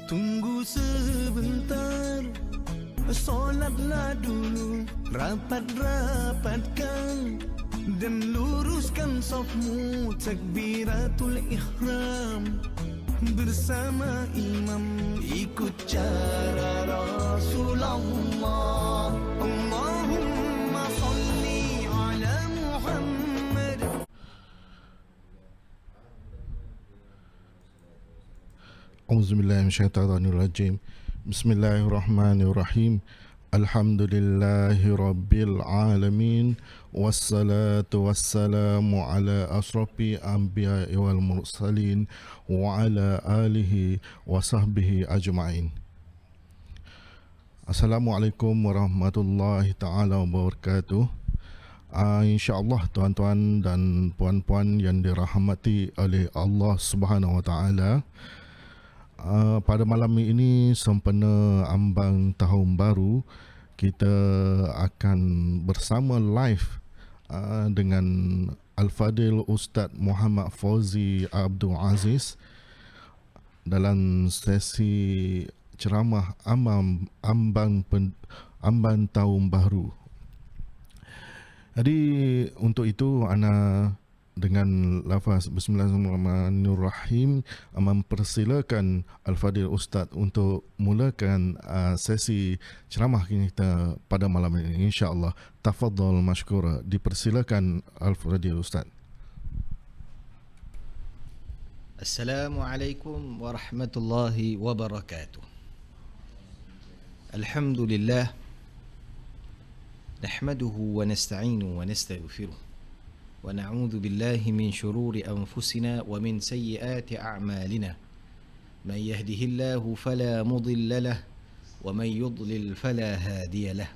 Tunggu sebentar, solatlah dulu, rapat-rapatkan dan luruskan safmu, takbiratul ihram bersama imam, ikut cara Rasulullah. Allahumma salli ala Muhammad. Auzubillahi minasyaitonirrajim. Bismillahirrahmanirrahim. Alhamdulillahi rabbil alamin. Wassalatu wassalamu ala asrafi anbiya'i wal mursalin wa ala alihi wa sahbihi ajma'in. Assalamualaikum warahmatullahi ta'ala wabarakatuh. InsyaAllah tuan-tuan dan puan-puan yang dirahmati oleh Allah Subhanahu wa ta'ala, pada malam ini sempena ambang tahun baru, kita akan bersama live dengan Al-Fadil Ustaz Muhammad Fauzi Abdul Aziz dalam sesi ceramah ambang tahun baru. Jadi untuk itu ana dengan lafaz Bismillahirrahmanirrahim mempersilakan Al-Fadil Ustaz untuk mulakan sesi ceramah kita pada malam ini, insya-Allah. Tafadhal mashkura, dipersilakan Al-Fadil Ustaz. Assalamualaikum warahmatullahi wabarakatuh. Alhamdulillah, nahmaduhu wa nasta'inuhu wa nastaghfiruh. ونعوذ بالله من شرور أنفسنا ومن سيئات أعمالنا من يهده الله فلا مضل له ومن يضلل فلا هادي له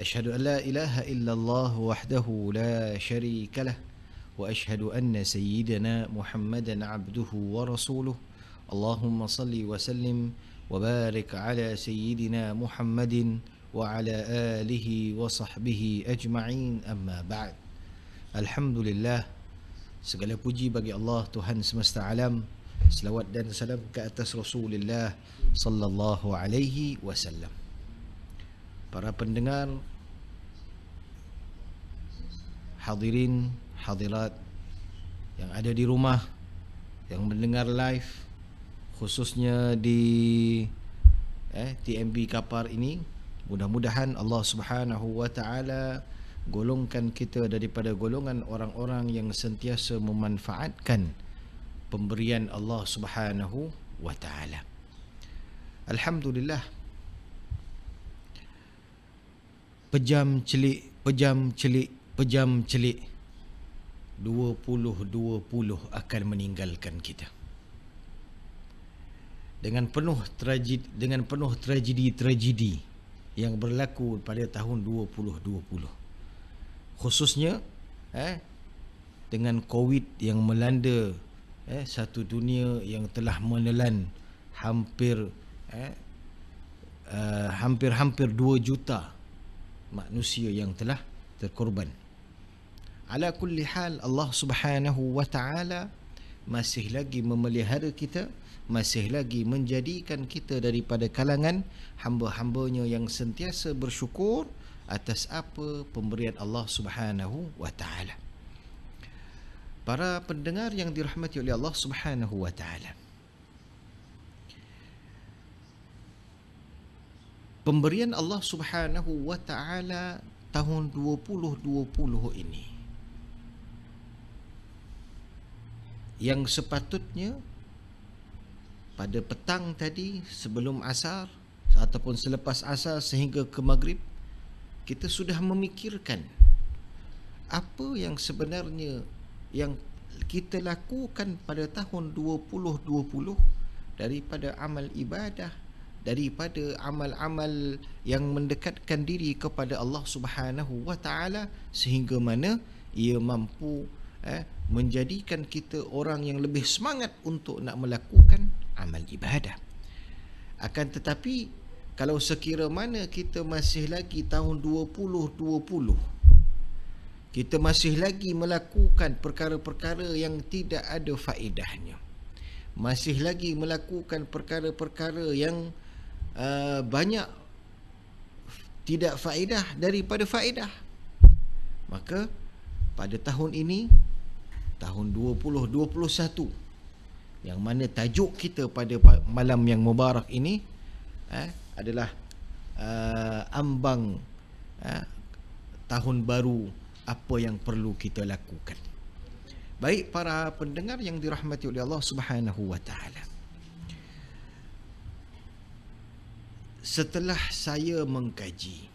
أشهد أن لا إله إلا الله وحده لا شريك له وأشهد أن سيدنا محمدا عبده ورسوله اللهم صل وسلم وبارك على سيدنا محمد وعلى آله وصحبه أجمعين أما بعد. Alhamdulillah, segala puji bagi Allah Tuhan semesta alam. Selawat dan salam ke atas Rasulullah sallallahu alaihi wasallam. Para pendengar, hadirin hadirat yang ada di rumah, yang mendengar live, khususnya di TMB Kapar ini, mudah-mudahan Allah Subhanahu wa taala golongkan kita daripada golongan orang-orang yang sentiasa memanfaatkan pemberian Allah Subhanahu wa taala. Alhamdulillah. Pejam celik 2020 akan meninggalkan kita. Dengan penuh tragedi yang berlaku pada tahun 2020. Khususnya dengan COVID yang melanda satu dunia yang telah menelan hampir 2 juta manusia yang telah terkorban. Ala kulli hal, Allah Subhanahu wa taala masih lagi memelihara kita, masih lagi menjadikan kita daripada kalangan hamba-hambanya yang sentiasa bersyukur atas apa pemberian Allah Subhanahu wa taala. Para pendengar yang dirahmati oleh Allah Subhanahu wa taala, pemberian Allah Subhanahu wa taala tahun 2020 ini yang sepatutnya pada petang tadi sebelum asar ataupun selepas asar sehingga ke maghrib, kita sudah memikirkan apa yang sebenarnya yang kita lakukan pada tahun 2020 daripada amal ibadah, daripada amal-amal yang mendekatkan diri kepada Allah Subhanahu wa taala, sehingga mana ia mampu menjadikan kita orang yang lebih semangat untuk nak melakukan amal ibadah. Akan tetapi kalau sekira mana kita masih lagi tahun 2020, kita masih lagi melakukan perkara-perkara yang tidak ada faedahnya, masih lagi melakukan perkara-perkara yang banyak tidak faedah daripada faedah, maka pada tahun ini, tahun 2021, yang mana tajuk kita pada malam yang mubarak ini adalah ambang tahun baru, apa yang perlu kita lakukan. Baik para pendengar yang dirahmati oleh Allah Subhanahu wa taala. Setelah saya mengkaji,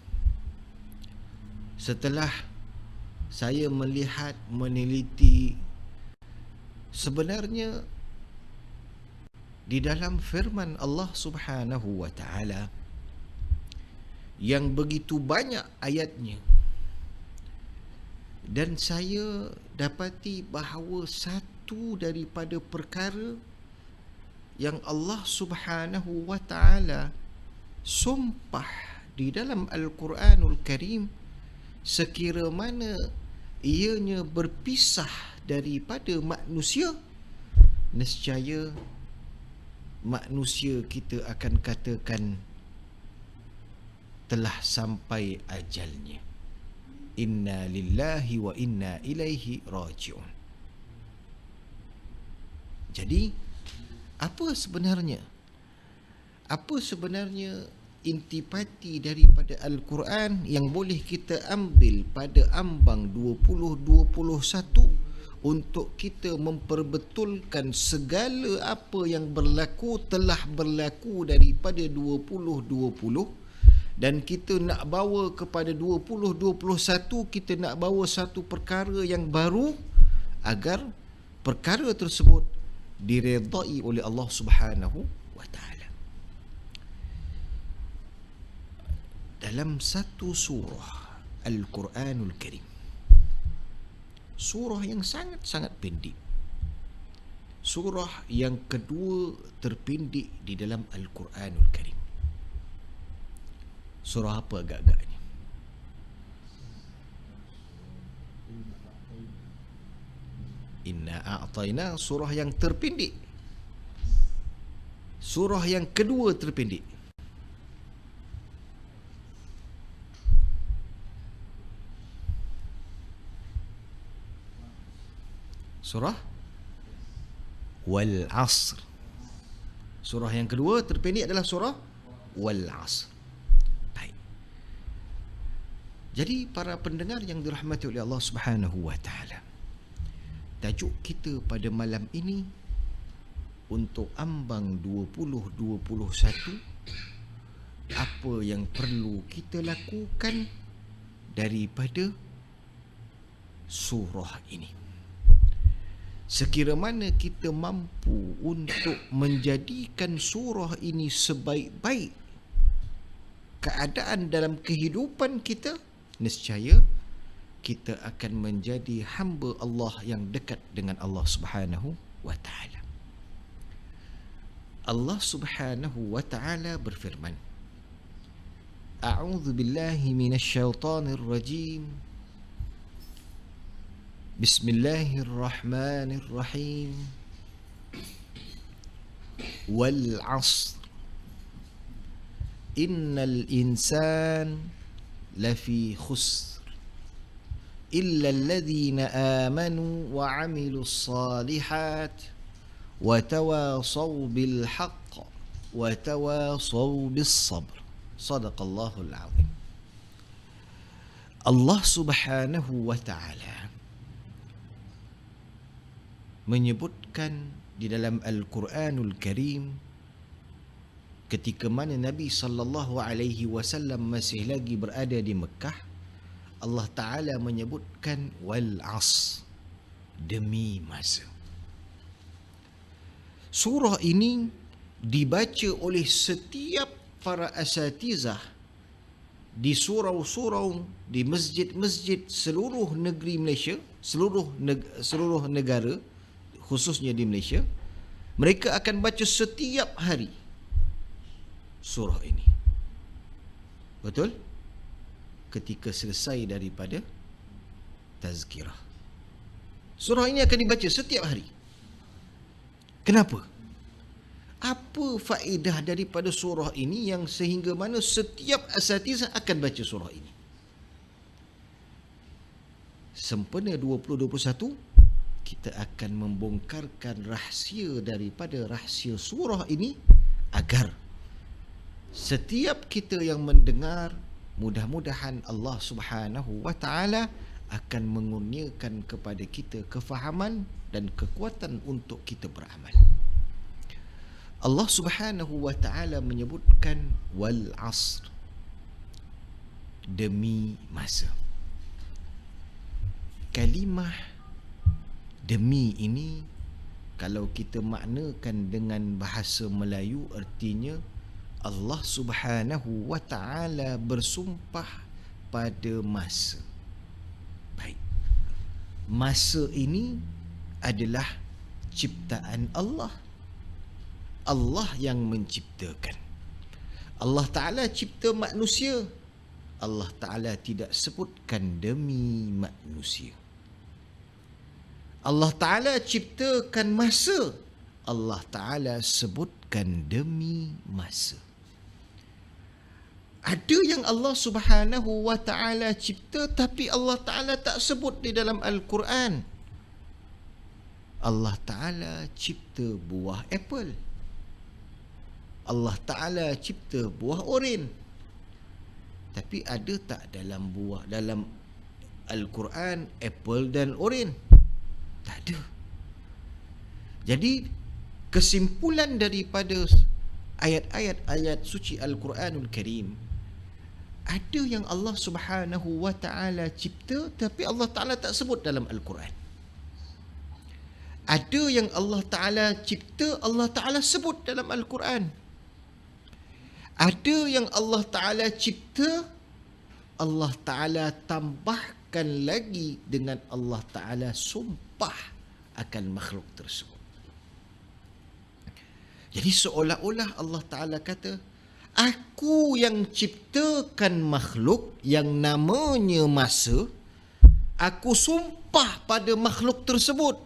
setelah saya melihat, meneliti, sebenarnya di dalam firman Allah Subhanahu wa taala yang begitu banyak ayatnya, dan saya dapati bahawa satu daripada perkara yang Allah Subhanahu wa taala sumpah di dalam Al-Quranul Karim, sekira mana ianya berpisah daripada manusia, nescaya manusia kita akan katakan telah sampai ajalnya. Inna lillahi wa inna ilaihi raji'un. Jadi apa sebenarnya intipati daripada Al-Quran yang boleh kita ambil pada ambang 2021 untuk kita memperbetulkan segala apa yang telah berlaku daripada 2020, dan kita nak bawa kepada 2021, kita nak bawa satu perkara yang baru agar perkara tersebut diredai oleh Allah Subhanahu wa taala. Dalam satu surah Al-Quranul Karim, surah yang sangat-sangat pendek, surah yang kedua terpendek di dalam Al-Quranul Karim. Surah apa agak-agaknya? Inna a'tayna, surah yang terpendek, surah yang kedua terpendek. Surah Wal Asr. Surah yang kedua terpendek adalah surah Wal Asr. Baik. Jadi para pendengar yang dirahmati oleh Allah Subhanahu wa taala, tajuk kita pada malam ini untuk ambang 2021, apa yang perlu kita lakukan daripada surah ini. Sekira mana kita mampu untuk menjadikan surah ini sebaik-baik keadaan dalam kehidupan kita, nescaya kita akan menjadi hamba Allah yang dekat dengan Allah Subhanahu wa taala. Allah Subhanahu wa taala berfirman, A'udzu billahi minasyaitonir rajim. Bismillahirrahmanirrahim. Wal 'asr. Innal insan lafi khusr illa alladhina amanu wa 'amilus salihat wa tawasaw bil haqq wa tawasaw bis sabr. Shadaqallahul 'azim. Allah Subhanahu wa taala menyebutkan di dalam Al-Quranul Karim ketika mana Nabi sallallahu alaihi wasallam masih lagi berada di Mekah, Allah Taala menyebutkan wal 'asr, demi masa. Surah ini dibaca oleh setiap para asatizah di surau-surau, di masjid-masjid seluruh negeri Malaysia, seluruh negara, khususnya di Malaysia. Mereka akan baca setiap hari surah ini. Betul? Ketika selesai daripada tazkirah, surah ini akan dibaca setiap hari. Kenapa? Apa faedah daripada surah ini yang sehingga mana setiap asatizah akan baca surah ini? Sempena 2021, kita akan membongkarkan rahsia daripada rahsia surah ini agar setiap kita yang mendengar, mudah-mudahan Allah Subhanahu wa taala akan mengurniakan kepada kita kefahaman dan kekuatan untuk kita beramal. Allah Subhanahu wa taala menyebutkan wal asr, demi masa. Kalimah demi ini kalau kita maknakan dengan bahasa Melayu artinya Allah Subhanahu wa taala bersumpah pada masa. Baik. Masa ini adalah ciptaan Allah. Allah yang menciptakan. Allah Ta'ala cipta manusia. Allah Ta'ala tidak sebutkan demi manusia. Allah Ta'ala ciptakan masa. Allah Ta'ala sebutkan demi masa. Ada yang Allah Subhanahu wa taala cipta tapi Allah Ta'ala tak sebut di dalam Al-Quran. Allah Ta'ala cipta buah apple. Allah Ta'ala cipta buah oren. Tapi ada tak dalam Al-Quran apple dan oren? Tak ada. Jadi kesimpulan daripada ayat suci Al-Quranul Karim, ada yang Allah Subhanahu wa taala cipta tapi Allah Ta'ala tak sebut dalam Al-Quran. Ada yang Allah Ta'ala cipta, Allah Ta'ala sebut dalam Al-Quran. Ada yang Allah Ta'ala cipta, Allah Ta'ala tambahkan lagi dengan Allah Ta'ala sumpah akan makhluk tersebut. Jadi seolah-olah Allah Ta'ala kata, aku yang ciptakan makhluk yang namanya masa, aku sumpah pada makhluk tersebut.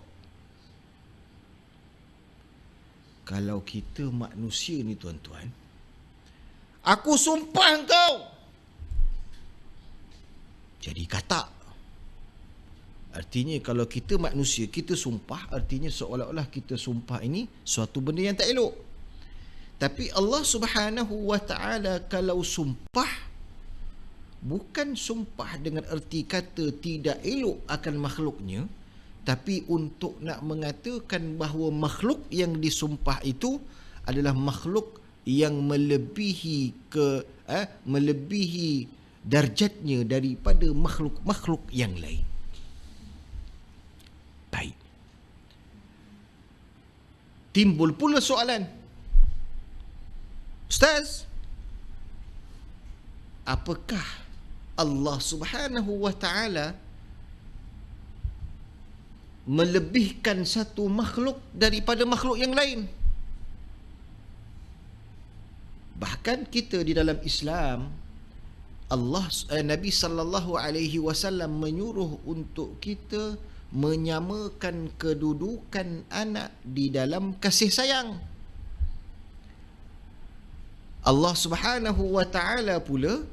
Kalau kita manusia ni tuan-tuan, aku sumpah engkau, jadi katak. Artinya kalau kita manusia, kita sumpah, artinya seolah-olah kita sumpah ini suatu benda yang tak elok. Tapi Allah Subhanahu wa taala kalau sumpah, bukan sumpah dengan erti kata tidak elok akan makhluknya, tapi untuk nak mengatakan bahawa makhluk yang disumpah itu adalah makhluk yang melebihi darjatnya daripada makhluk-makhluk yang lain. Baik. Timbul pula soalan, Ustaz, apakah Allah Subhanahu wa taala melebihkan satu makhluk daripada makhluk yang lain? Bahkan kita di dalam Islam, Nabi sallallahu alaihi wasallam menyuruh untuk kita menyamakan kedudukan anak di dalam kasih sayang. Allah Subhanahu wa taala pula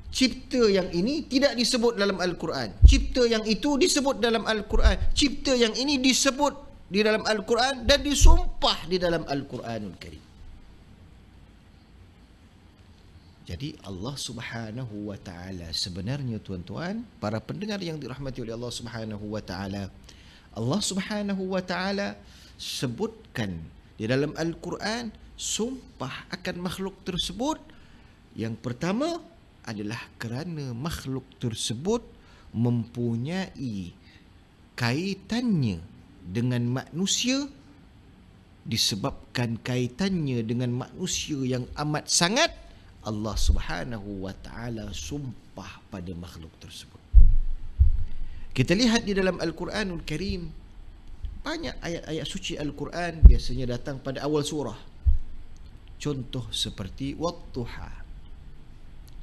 cipta yang ini tidak disebut dalam Al-Quran. Cipta yang itu disebut dalam Al-Quran. Cipta yang ini disebut di dalam Al-Quran dan disumpah di dalam Al-Quranul Karim. Jadi Allah Subhanahu wa taala sebenarnya tuan-tuan, para pendengar yang dirahmati oleh Allah Subhanahu wa taala, Allah Subhanahu wa taala sebutkan di dalam Al-Quran sumpah akan makhluk tersebut. Yang pertama adalah kerana makhluk tersebut mempunyai kaitannya dengan manusia, disebabkan kaitannya dengan manusia yang amat sangat, Allah Subhanahu wa taala sumpah pada makhluk tersebut. Kita lihat di dalam Al-Quranul Karim, banyak ayat-ayat suci Al-Quran biasanya datang pada awal surah. Contoh seperti Wat-Duha.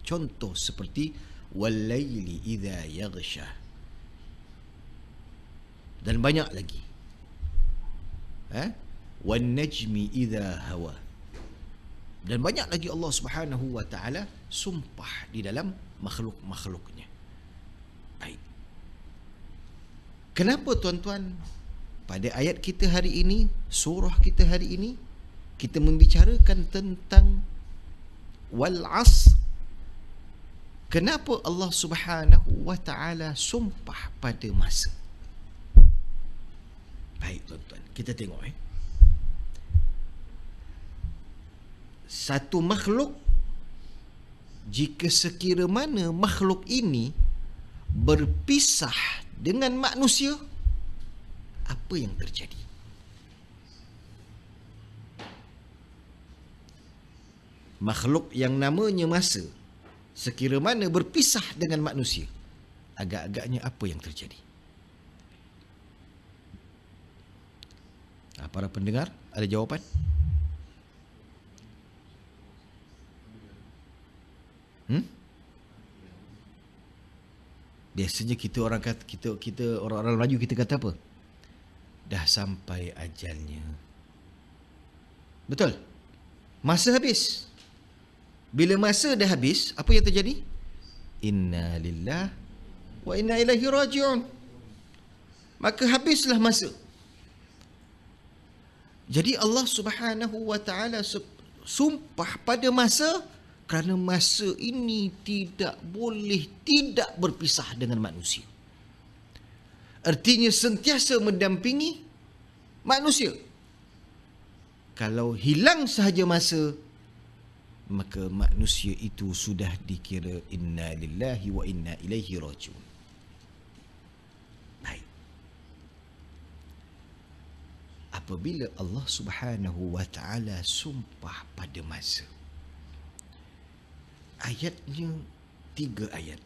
Contoh seperti Wal-Laili idza yaghsha. Dan banyak lagi. wan najmi idza hawa. Dan banyak lagi Allah Subhanahu wa taala sumpah di dalam makhluk-makhluknya. Baik. Kenapa tuan-tuan pada ayat kita hari ini, surah kita hari ini, kita membicarakan tentang wal asr? Kenapa Allah Subhanahu wa taala sumpah pada masa? Baik tuan-tuan, kita tengok satu makhluk, jika sekira mana makhluk ini berpisah dengan manusia, apa yang terjadi? Makhluk yang namanya masa, sekira mana berpisah dengan manusia, agak-agaknya apa yang terjadi? Para pendengar, ada jawapan? Biasanya kita orang kata, kita orang-orang Melayu kita kata apa? Dah sampai ajalnya. Betul? Masa habis. Bila masa dah habis, apa yang terjadi? Inna lillahi wa inna ilaihi raji'un. Maka habislah masa. Jadi Allah Subhanahu wa taala sumpah pada masa, kerana masa ini tidak boleh tidak berpisah dengan manusia. Artinya sentiasa mendampingi manusia. Kalau hilang sahaja masa, maka manusia itu sudah dikira inna lillahi wa inna ilaihi raji'un. Baik. Apabila Allah Subhanahu wa taala sumpah pada masa, ayatnya 3 ayat.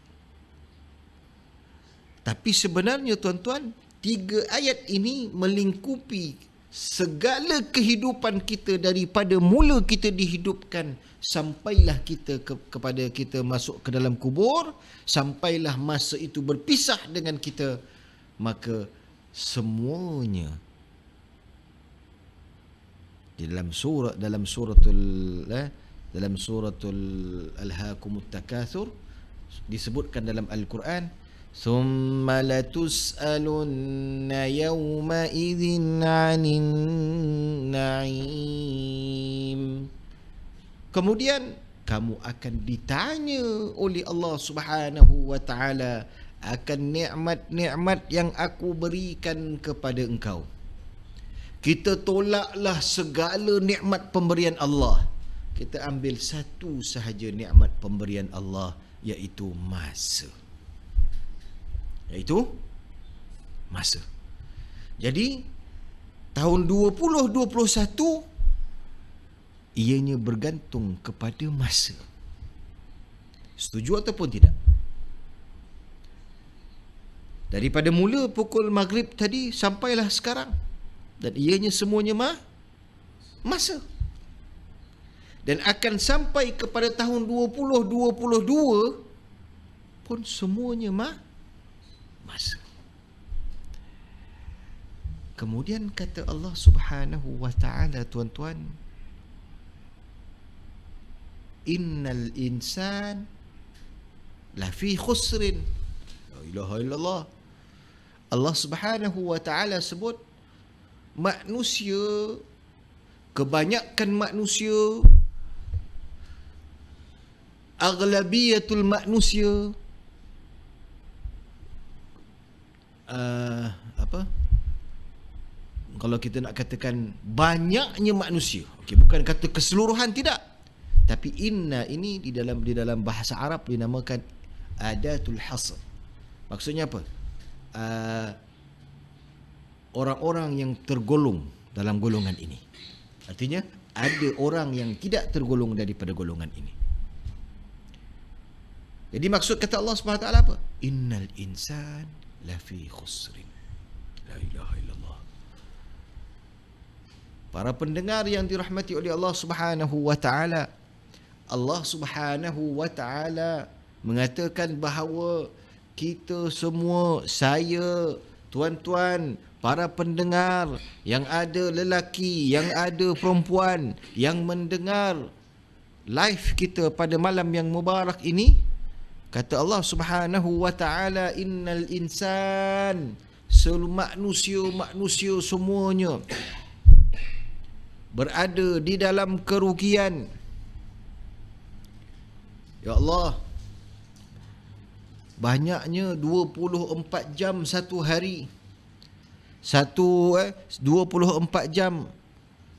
Tapi sebenarnya tuan-tuan, 3 ayat ini melingkupi segala kehidupan kita daripada mula kita dihidupkan sampailah kita kepada kita masuk ke dalam kubur, sampailah masa itu berpisah dengan kita, maka semuanya di dalam suratul Alhaakumut Takatsur disebutkan dalam Al-Quran, summa latus'alunna yawma idzin 'anin na'im. Kemudian kamu akan ditanya oleh Allah Subhanahu wa taala akan nikmat-nikmat yang aku berikan kepada engkau. Kita tolaklah segala nikmat pemberian Allah. Kita ambil satu sahaja nikmat pemberian Allah, iaitu masa. Iaitu masa. Jadi tahun 2021 ianya bergantung kepada masa. Setuju ataupun tidak? Daripada mula pukul maghrib tadi sampailah sekarang, dan ianya semuanya masa. Dan akan sampai kepada tahun 2022 pun semuanya masa. Kemudian kata Allah Subhanahu wa taala, tuan-tuan, innal insan lafi khusrin. La ilaha illallah. Allah Subhanahu wa taala sebut manusia, kebanyakan manusia, aglabiyatul manusia, kalau kita nak katakan banyaknya manusia, okey, bukan kata keseluruhan, tidak, tapi inna ini di dalam bahasa Arab dinamakan adatul hasr. Maksudnya apa? Orang-orang yang tergolong dalam golongan ini. Artinya ada orang yang tidak tergolong daripada golongan ini. Jadi maksud kata Allah Subhanahu wa taala apa? Innal insan lafi khusrin. La ilaha illallah. Para pendengar yang dirahmati oleh Allah Subhanahu wa taala, Allah Subhanahu wa taala mengatakan bahawa kita semua, saya, tuan-tuan, para pendengar, yang ada lelaki, yang ada perempuan, yang mendengar live kita pada malam yang mubarak ini, kata Allah Subhanahu wa taala, innal insan, seluruh manusia semuanya berada di dalam kerugian. Ya Allah, banyaknya 24 jam satu hari. 24 jam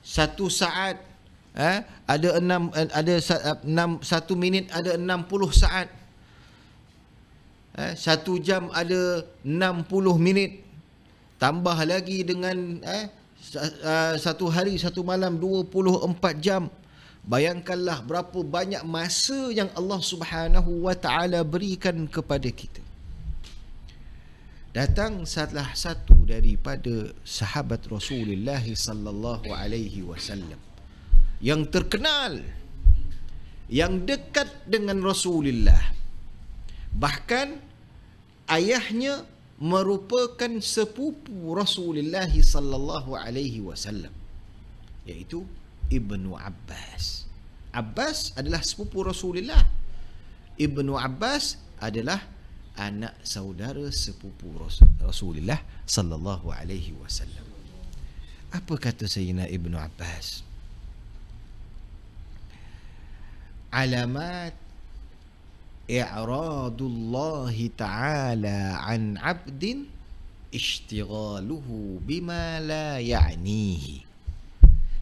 satu saat, ada 1 minit ada 60 saat. 1 jam ada 60 minit. Tambah lagi dengan satu hari satu malam 24 jam. Bayangkanlah berapa banyak masa yang Allah Subhanahu wa taala berikan kepada kita. Datang salah satu daripada sahabat Rasulullah sallallahu alaihi wasallam yang terkenal, yang dekat dengan Rasulullah. Bahkan ayahnya merupakan sepupu Rasulullah sallallahu alaihi wasallam, iaitu Ibnu Abbas. Abbas adalah sepupu Rasulullah. Ibnu Abbas adalah anak saudara sepupu Rasulullah sallallahu alaihi wasallam. Apa kata Sayyidina Ibnu Abbas? Alamat i'radullah ta'ala an 'abdin ishtighaluhu bima la ya'nihi.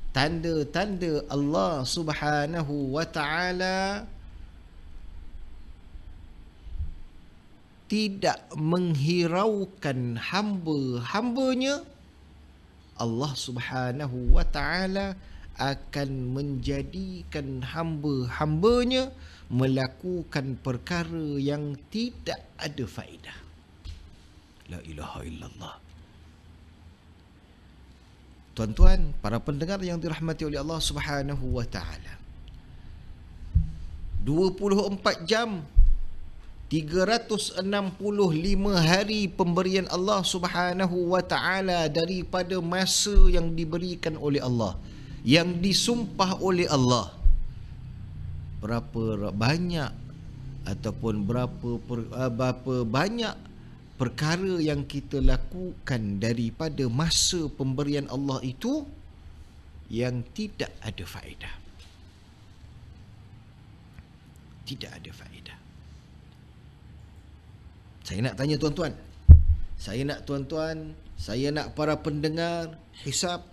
Tanda-tanda Allah Subhanahu wa taala tidak menghiraukan hamba-hambanya, Allah Subhanahu wa taala akan menjadikan hamba-hambanya melakukan perkara yang tidak ada faedah. La ilaha illallah. Tuan-tuan, para pendengar yang dirahmati oleh Allah Subhanahu wa taala, 24 jam 365 hari pemberian Allah Subhanahu wa taala daripada masa yang diberikan oleh Allah, yang disumpah oleh Allah. Berapa banyak ataupun berapa banyak perkara yang kita lakukan daripada masa pemberian Allah itu yang tidak ada faedah. Tidak ada faedah. Saya nak tanya tuan-tuan, saya nak para pendengar hisap,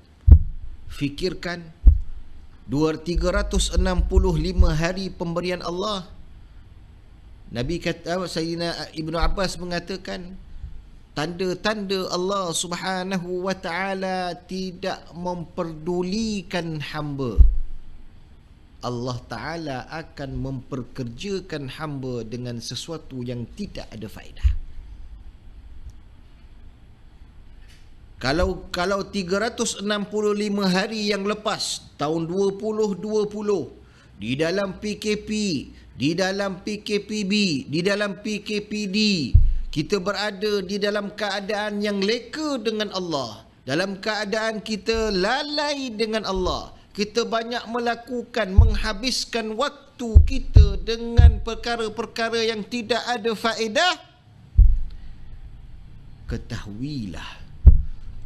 fikirkan 365 hari pemberian Allah. Nabi kata, Sayyidina Ibnu Abbas mengatakan, tanda-tanda Allah Subhanahu wa taala tidak memperdulikan hamba. Allah Ta'ala akan memperkerjakan hamba dengan sesuatu yang tidak ada faedah. Kalau 365 hari yang lepas, tahun 2020, di dalam PKP, di dalam PKPB, di dalam PKPD, kita berada di dalam keadaan yang leka dengan Allah, dalam keadaan kita lalai dengan Allah. Kita banyak menghabiskan waktu kita dengan perkara-perkara yang tidak ada faedah. Ketahuilah,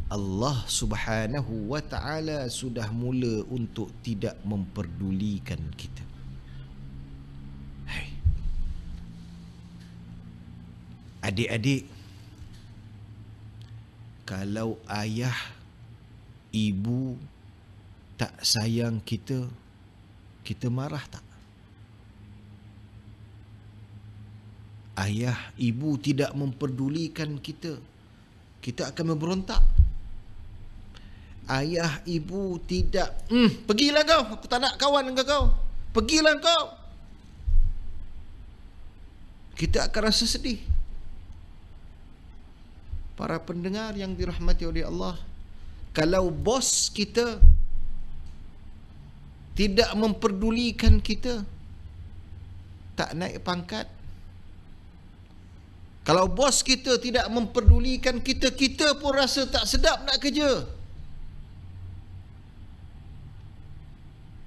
Allah Subhanahu wa taala sudah mula untuk tidak memperdulikan kita. Hai, adik-adik, kalau ayah, ibu tak sayang kita, kita marah tak? Ayah, ibu tidak memperdulikan kita, kita akan memberontak. Ayah, ibu tidak, pergilah kau, aku tak nak kawan dengan kau, pergilah kau. Kita akan rasa sedih. Para pendengar yang dirahmati oleh Allah, kalau bos kita tidak memperdulikan kita, tak naik pangkat, Kalau bos kita tidak memperdulikan kita, kita pun rasa tak sedap nak kerja.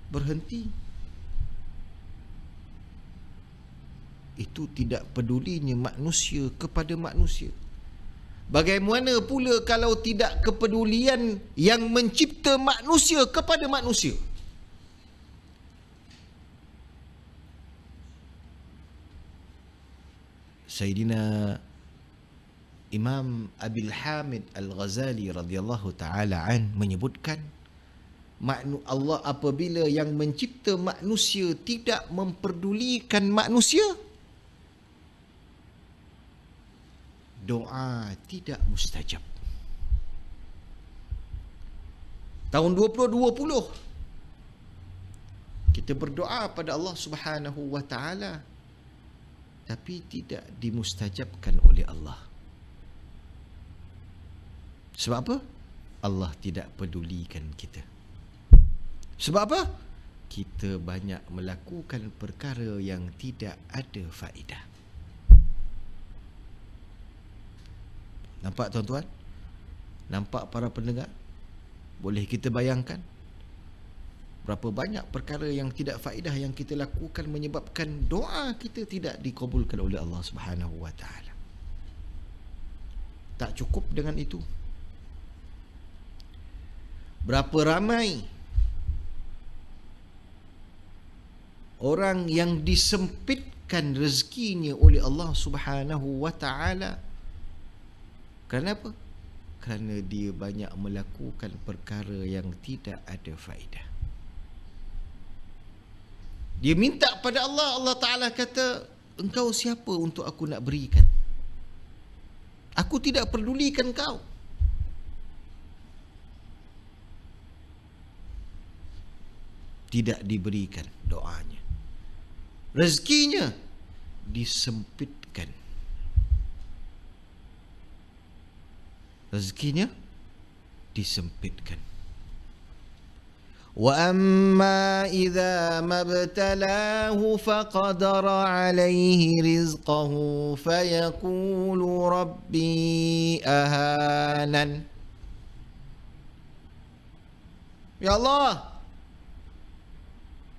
Berhenti. Itu tidak pedulinya manusia kepada manusia. Bagaimana pula kalau tidak kepedulian yang mencipta manusia kepada manusia? Sayyidina Imam Abil Hamid Al-Ghazali radhiyallahu ta'ala an menyebutkan, Allah apabila yang mencipta manusia tidak memperdulikan manusia, doa tidak mustajab. Tahun 2020 kita berdoa pada Allah Subhanahu wa taala, tapi tidak dimustajabkan oleh Allah. Sebab apa? Allah tidak pedulikan kita. Sebab apa? Kita banyak melakukan perkara yang tidak ada faedah. Nampak tuan-tuan? Nampak para pendengar? Boleh kita bayangkan berapa banyak perkara yang tidak faedah yang kita lakukan menyebabkan doa kita tidak dikabulkan oleh Allah Subhanahu wa taala. Tak cukup dengan itu. Berapa ramai orang yang disempitkan rezekinya oleh Allah Subhanahu wa taala. Kenapa? Kerana dia banyak melakukan perkara yang tidak ada faedah. Dia minta pada Allah, Allah Ta'ala kata, engkau siapa untuk aku nak berikan? Aku tidak pedulikan kau. Tidak diberikan doanya. Rezekinya disempitkan. Rezekinya disempitkan. وَأَمَّا إِذَا مَا ابْتَلَاهُ فَقَدَرَ عَلَيْهِ رِزْقَهُ فَيَقُولُ رَبِّي أَهَانَنِ. Ya Allah,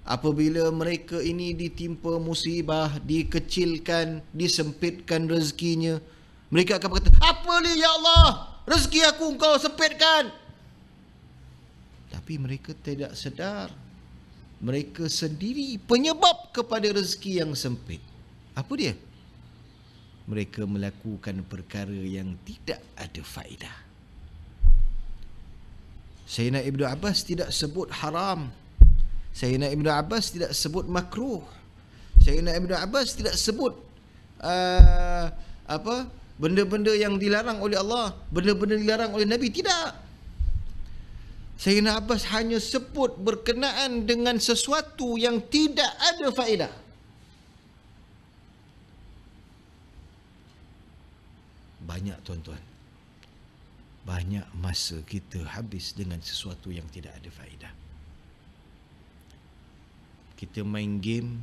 apabila mereka ini ditimpa musibah, dikecilkan, disempitkan rezekinya, mereka akan berkata, apa ni ya Allah, rezeki aku engkau sempitkan. Tapi mereka tidak sedar mereka sendiri penyebab kepada rezeki yang sempit. Apa dia? Mereka melakukan perkara yang tidak ada faedah. Sayyidina Ibnu Abbas tidak sebut haram. Sayyidina Ibnu Abbas tidak sebut makruh. Sayyidina Ibnu Abbas tidak sebut benda-benda yang dilarang oleh Allah, benda-benda dilarang oleh Nabi. Tidak. Sayyidina Abbas hanya sebut berkenaan dengan sesuatu yang tidak ada faedah. Banyak tuan-tuan, banyak masa kita habis dengan sesuatu yang tidak ada faedah. Kita main game.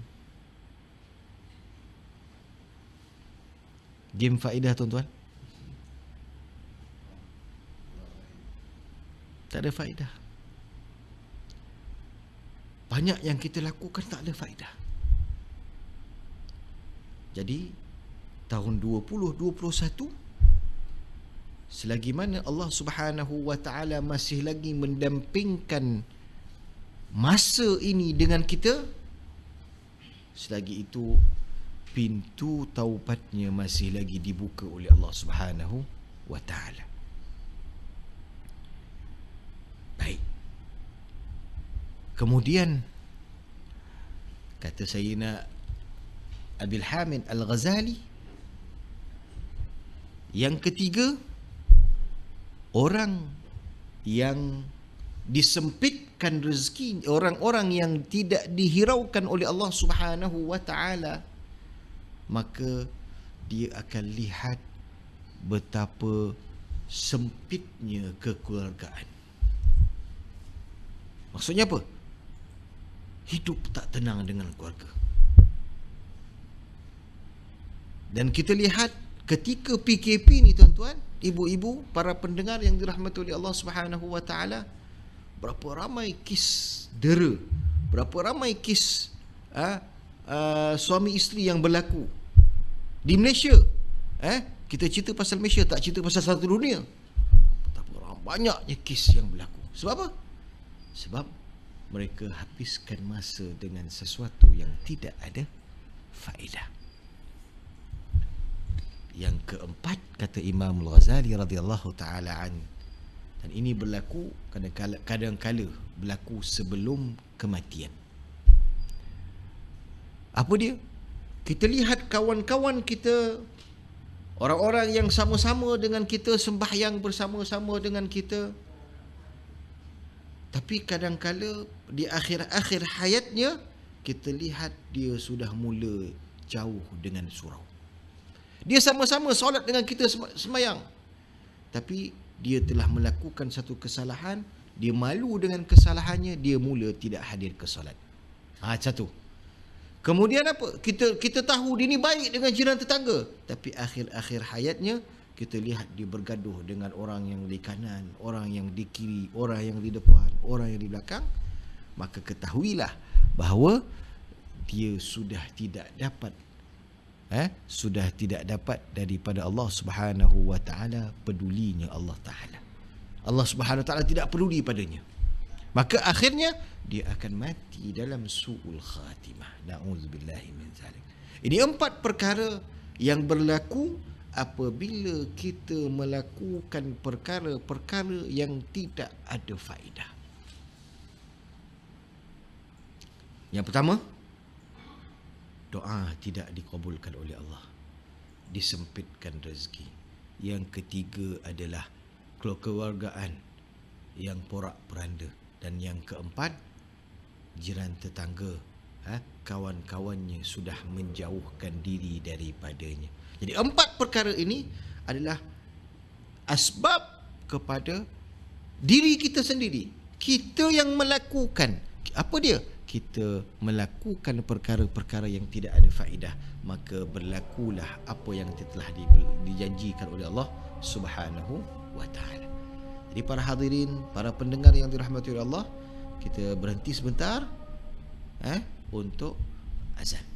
Game faedah tuan-tuan? Tak ada faedah. Banyak yang kita lakukan tak ada faedah. Jadi tahun 2021, selagi mana Allah Subhanahu wa taala masih lagi mendampingkan masa ini dengan kita, selagi itu pintu taubatnya masih lagi dibuka oleh Allah Subhanahu wa taala. Baik. Kemudian kata Sayyidina Abil Hamid Al-Ghazali, yang ketiga, orang yang disempitkan rezeki, orang-orang yang tidak dihiraukan oleh Allah Subhanahu wa taala, maka dia akan lihat betapa sempitnya kekeluargaan. Maksudnya apa? Hidup tak tenang dengan keluarga. Dan kita lihat ketika PKP ni tuan-tuan, ibu-ibu, para pendengar yang dirahmati oleh Allah Subhanahu wa taala, berapa ramai kes dera, berapa ramai kes suami isteri yang berlaku di Malaysia. Kita cerita pasal Malaysia, tak cerita pasal satu dunia. Betapa banyaknya kes yang berlaku. Sebab apa? Sebab mereka habiskan masa dengan sesuatu yang tidak ada faedah. Yang keempat, kata Imam Al-Ghazali radhiyallahu taala an, dan ini berlaku kadang-kala berlaku sebelum kematian. Apa dia? Kita lihat kawan-kawan kita, orang-orang yang sama-sama dengan kita, sembahyang bersama-sama dengan kita, tapi kadang-kala di akhir-akhir hayatnya kita lihat dia sudah mula jauh dengan surau. Dia sama-sama solat dengan kita sembahyang, tapi dia telah melakukan satu kesalahan, dia malu dengan kesalahannya, dia mula tidak hadir ke solat. Satu. Kemudian apa? Kita tahu dia ni baik dengan jiran tetangga, tapi akhir-akhir hayatnya kita lihat dia bergaduh dengan orang yang di kanan, orang yang di kiri, orang yang di depan, orang yang di belakang. Maka ketahuilah bahawa dia sudah tidak dapat daripada Allah Subhanahu wa taala pedulinya Allah taala. Allah Subhanahu wa taala tidak peduli padanya. Maka akhirnya dia akan mati dalam su'ul khatimah. Na'udzubillahi min zalik. Ini 4 perkara yang berlaku apabila kita melakukan perkara-perkara yang tidak ada faedah. Yang pertama, doa tidak dikabulkan oleh Allah, disempitkan rezeki. Yang ketiga adalah kekeluargaan yang porak-poranda. Dan yang keempat, jiran tetangga, kawan-kawannya sudah menjauhkan diri daripadanya. Jadi 4 perkara ini adalah asbab kepada diri kita sendiri. Kita yang melakukan. Apa dia? Kita melakukan perkara-perkara yang tidak ada faedah, maka berlakulah apa yang telah dijanjikan oleh Allah Subhanahu wa taala. Jadi para hadirin, para pendengar yang dirahmati oleh Allah, kita berhenti sebentar untuk azan.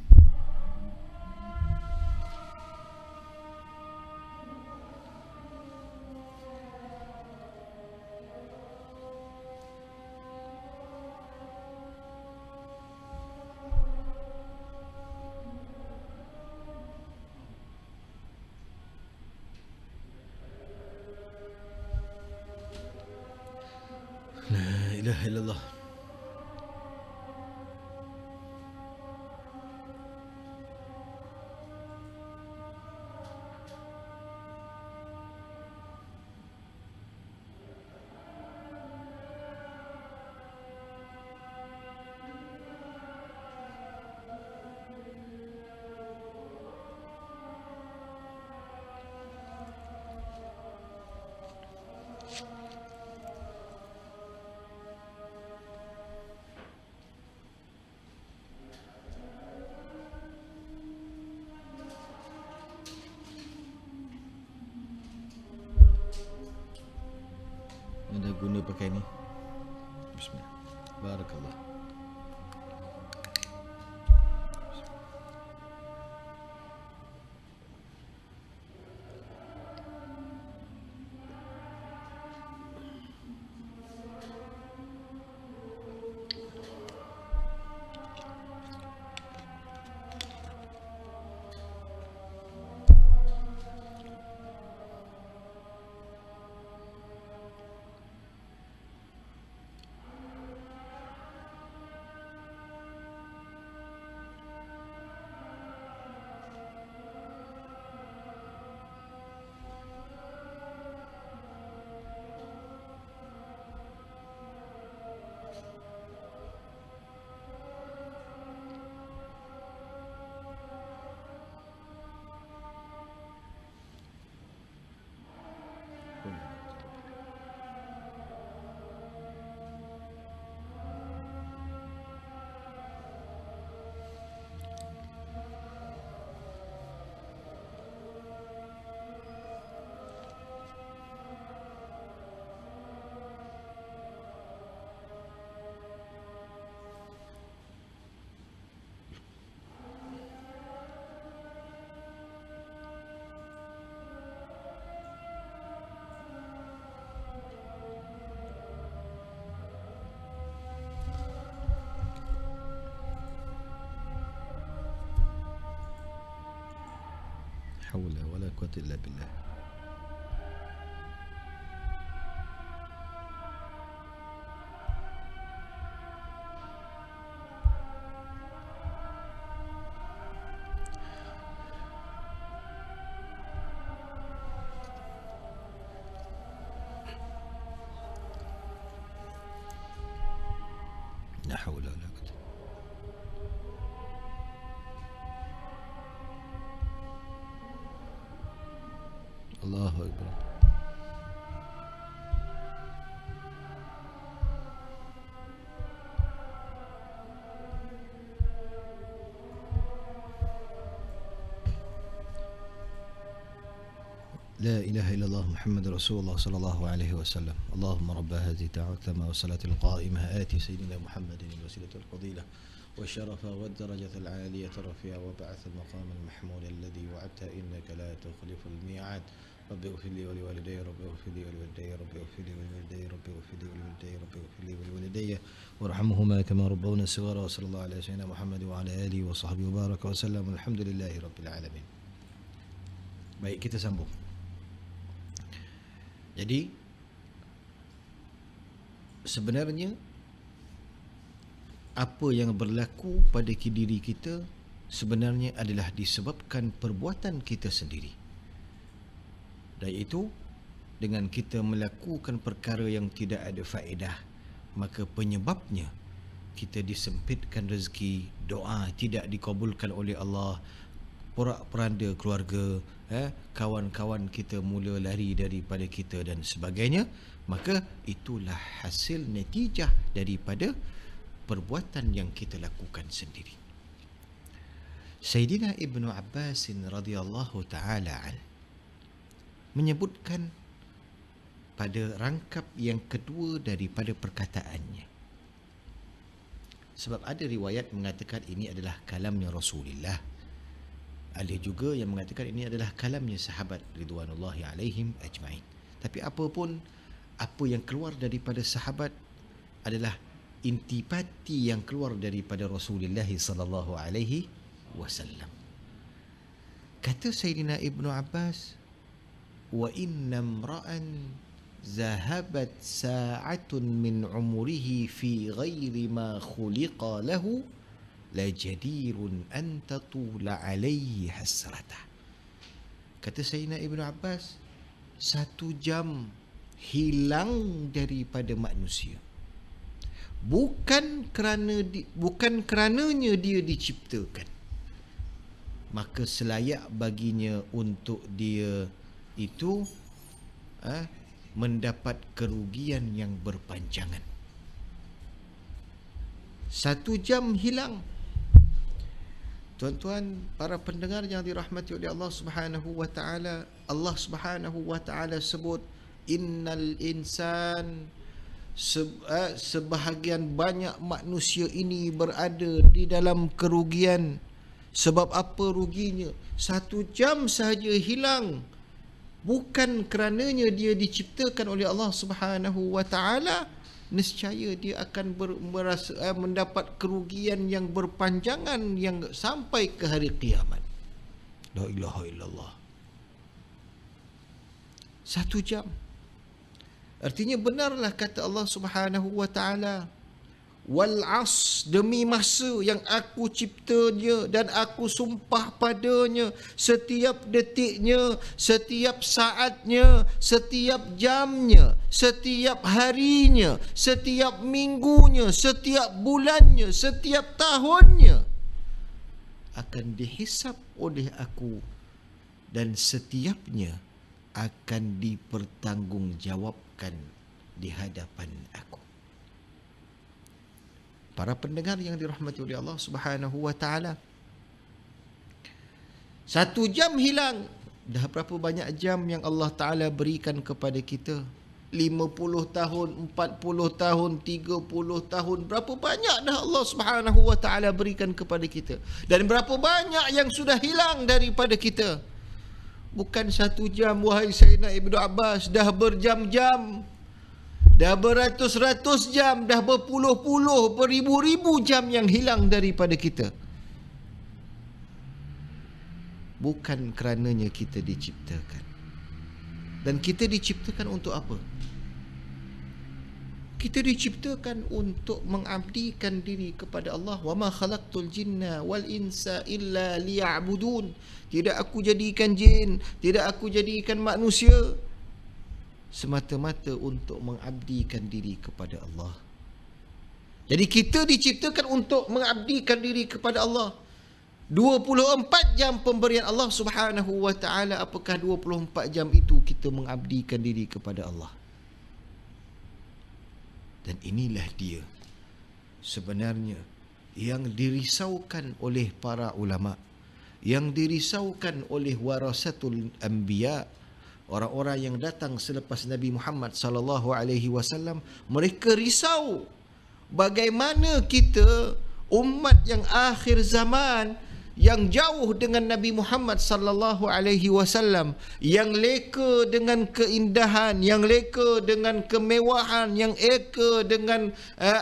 La ilaha illallah. Anda guna pakai ni. Bismillah. Barakallah. haula wala quwwata illa billah. La haula wala quwwata. Allahu akbar. لا إله إلا الله محمد رسول الله صلى الله عليه وسلم. اللهم رب هذه الدعوة التامة والصلاة القائمة آت سيدنا محمد الوسيلة الفضيلة والشرف والدرجة العالية الرفيعة وبعث المقام المحمود الذي وعدت إنك لا تخلف الميعاد. رب اغفر لي ولوالدي رب اغفر لي ولوالدي رب اغفر لي ولوالدي رب اغفر لي ولوالدي رب اغفر لي ولوالدي وارحمهما كما ربونا صغارا. وصلى الله على سيدنا محمد وعلى آله وصحبه وبارك وسلم. الحمد لله رب العالمين. Baik, kita sambung. Jadi sebenarnya apa yang berlaku pada diri kita sebenarnya adalah disebabkan perbuatan kita sendiri. Dan itu dengan kita melakukan perkara yang tidak ada faedah, maka penyebabnya kita disempitkan rezeki, doa tidak dikabulkan oleh Allah, porak-poranda keluarga, kawan-kawan kita mula lari daripada kita dan sebagainya. Maka itulah hasil natijah daripada perbuatan yang kita lakukan sendiri. Sayyidina Ibnu Abbas radhiyallahu taala an menyebutkan pada rangkap yang kedua daripada perkataannya. Sebab ada riwayat mengatakan ini adalah kalamnya Rasulullah. Ada juga yang mengatakan ini adalah kalamnya sahabat ridwanullahi alaihim ajma'in. Tapi apapun, apa yang keluar daripada sahabat adalah intipati yang keluar daripada Rasulullah sallallahu alaihi wasallam. Kata Sayyidina Ibnu Abbas, wa inna imra'an zahabat sa'atun min umrihi fi ghairi ma khuliqa lahu la jadirun an tatula alaihi hasratah. Kata Sayyidina Ibnu Abbas, 1 jam hilang daripada manusia bukan kerananya dia diciptakan, maka selayak baginya untuk dia itu mendapat kerugian yang berpanjangan. 1 jam hilang. Tuan-tuan, para pendengar yang dirahmati oleh Allah Subhanahu wa taala, Allah Subhanahu wa taala sebut innal insan, sebahagian banyak manusia ini berada di dalam kerugian. Sebab apa ruginya? 1 jam sahaja hilang, bukan kerananya dia diciptakan oleh Allah Subhanahu wa taala, nescaya dia akan mendapat kerugian yang berpanjangan yang sampai ke hari kiamat. La ilaha illallah. 1 jam. Artinya benarlah kata Allah Subhanahu wa taala, wal as, demi masa yang aku ciptanya dan aku sumpah padanya, setiap detiknya, setiap saatnya, setiap jamnya, setiap harinya, setiap minggunya, setiap bulannya, setiap tahunnya akan dihisap oleh aku dan setiapnya akan dipertanggungjawabkan di hadapan aku. Para pendengar yang dirahmati oleh Allah Subhanahu wa taala, 1 jam hilang. Dah berapa banyak jam yang Allah Taala berikan kepada kita? 50 tahun, 40 tahun, 30 tahun. Berapa banyak dah Allah Subhanahu wa taala berikan kepada kita? Dan berapa banyak yang sudah hilang daripada kita? Bukan 1 jam, wahai Sayyidina Ibnu Abbas, dah berjam-jam, dah beratus-ratus jam, dah berpuluh-puluh, beribu-ribu jam yang hilang daripada kita. bukan kerananya kita diciptakan. Dan kita diciptakan untuk apa? Kita diciptakan untuk mengabdikan diri kepada Allah. Wa ma khalaqtul jinna wal insa illa liya'budun. Tidak aku jadikan jin, tidak aku jadikan manusia semata-mata untuk mengabdikan diri kepada Allah. Jadi kita diciptakan untuk mengabdikan diri kepada Allah. 24 jam pemberian Allah Subhanahu wa taala, apakah 24 jam itu kita mengabdikan diri kepada Allah? Dan inilah dia sebenarnya yang dirisaukan oleh para ulama, yang dirisaukan oleh warasatul anbiya, orang-orang yang datang selepas Nabi Muhammad sallallahu alaihi wasallam. Mereka risau bagaimana kita umat yang akhir zaman, yang jauh dengan Nabi Muhammad sallallahu alaihi wasallam, yang leka dengan keindahan, yang leka dengan kemewahan, yang leka dengan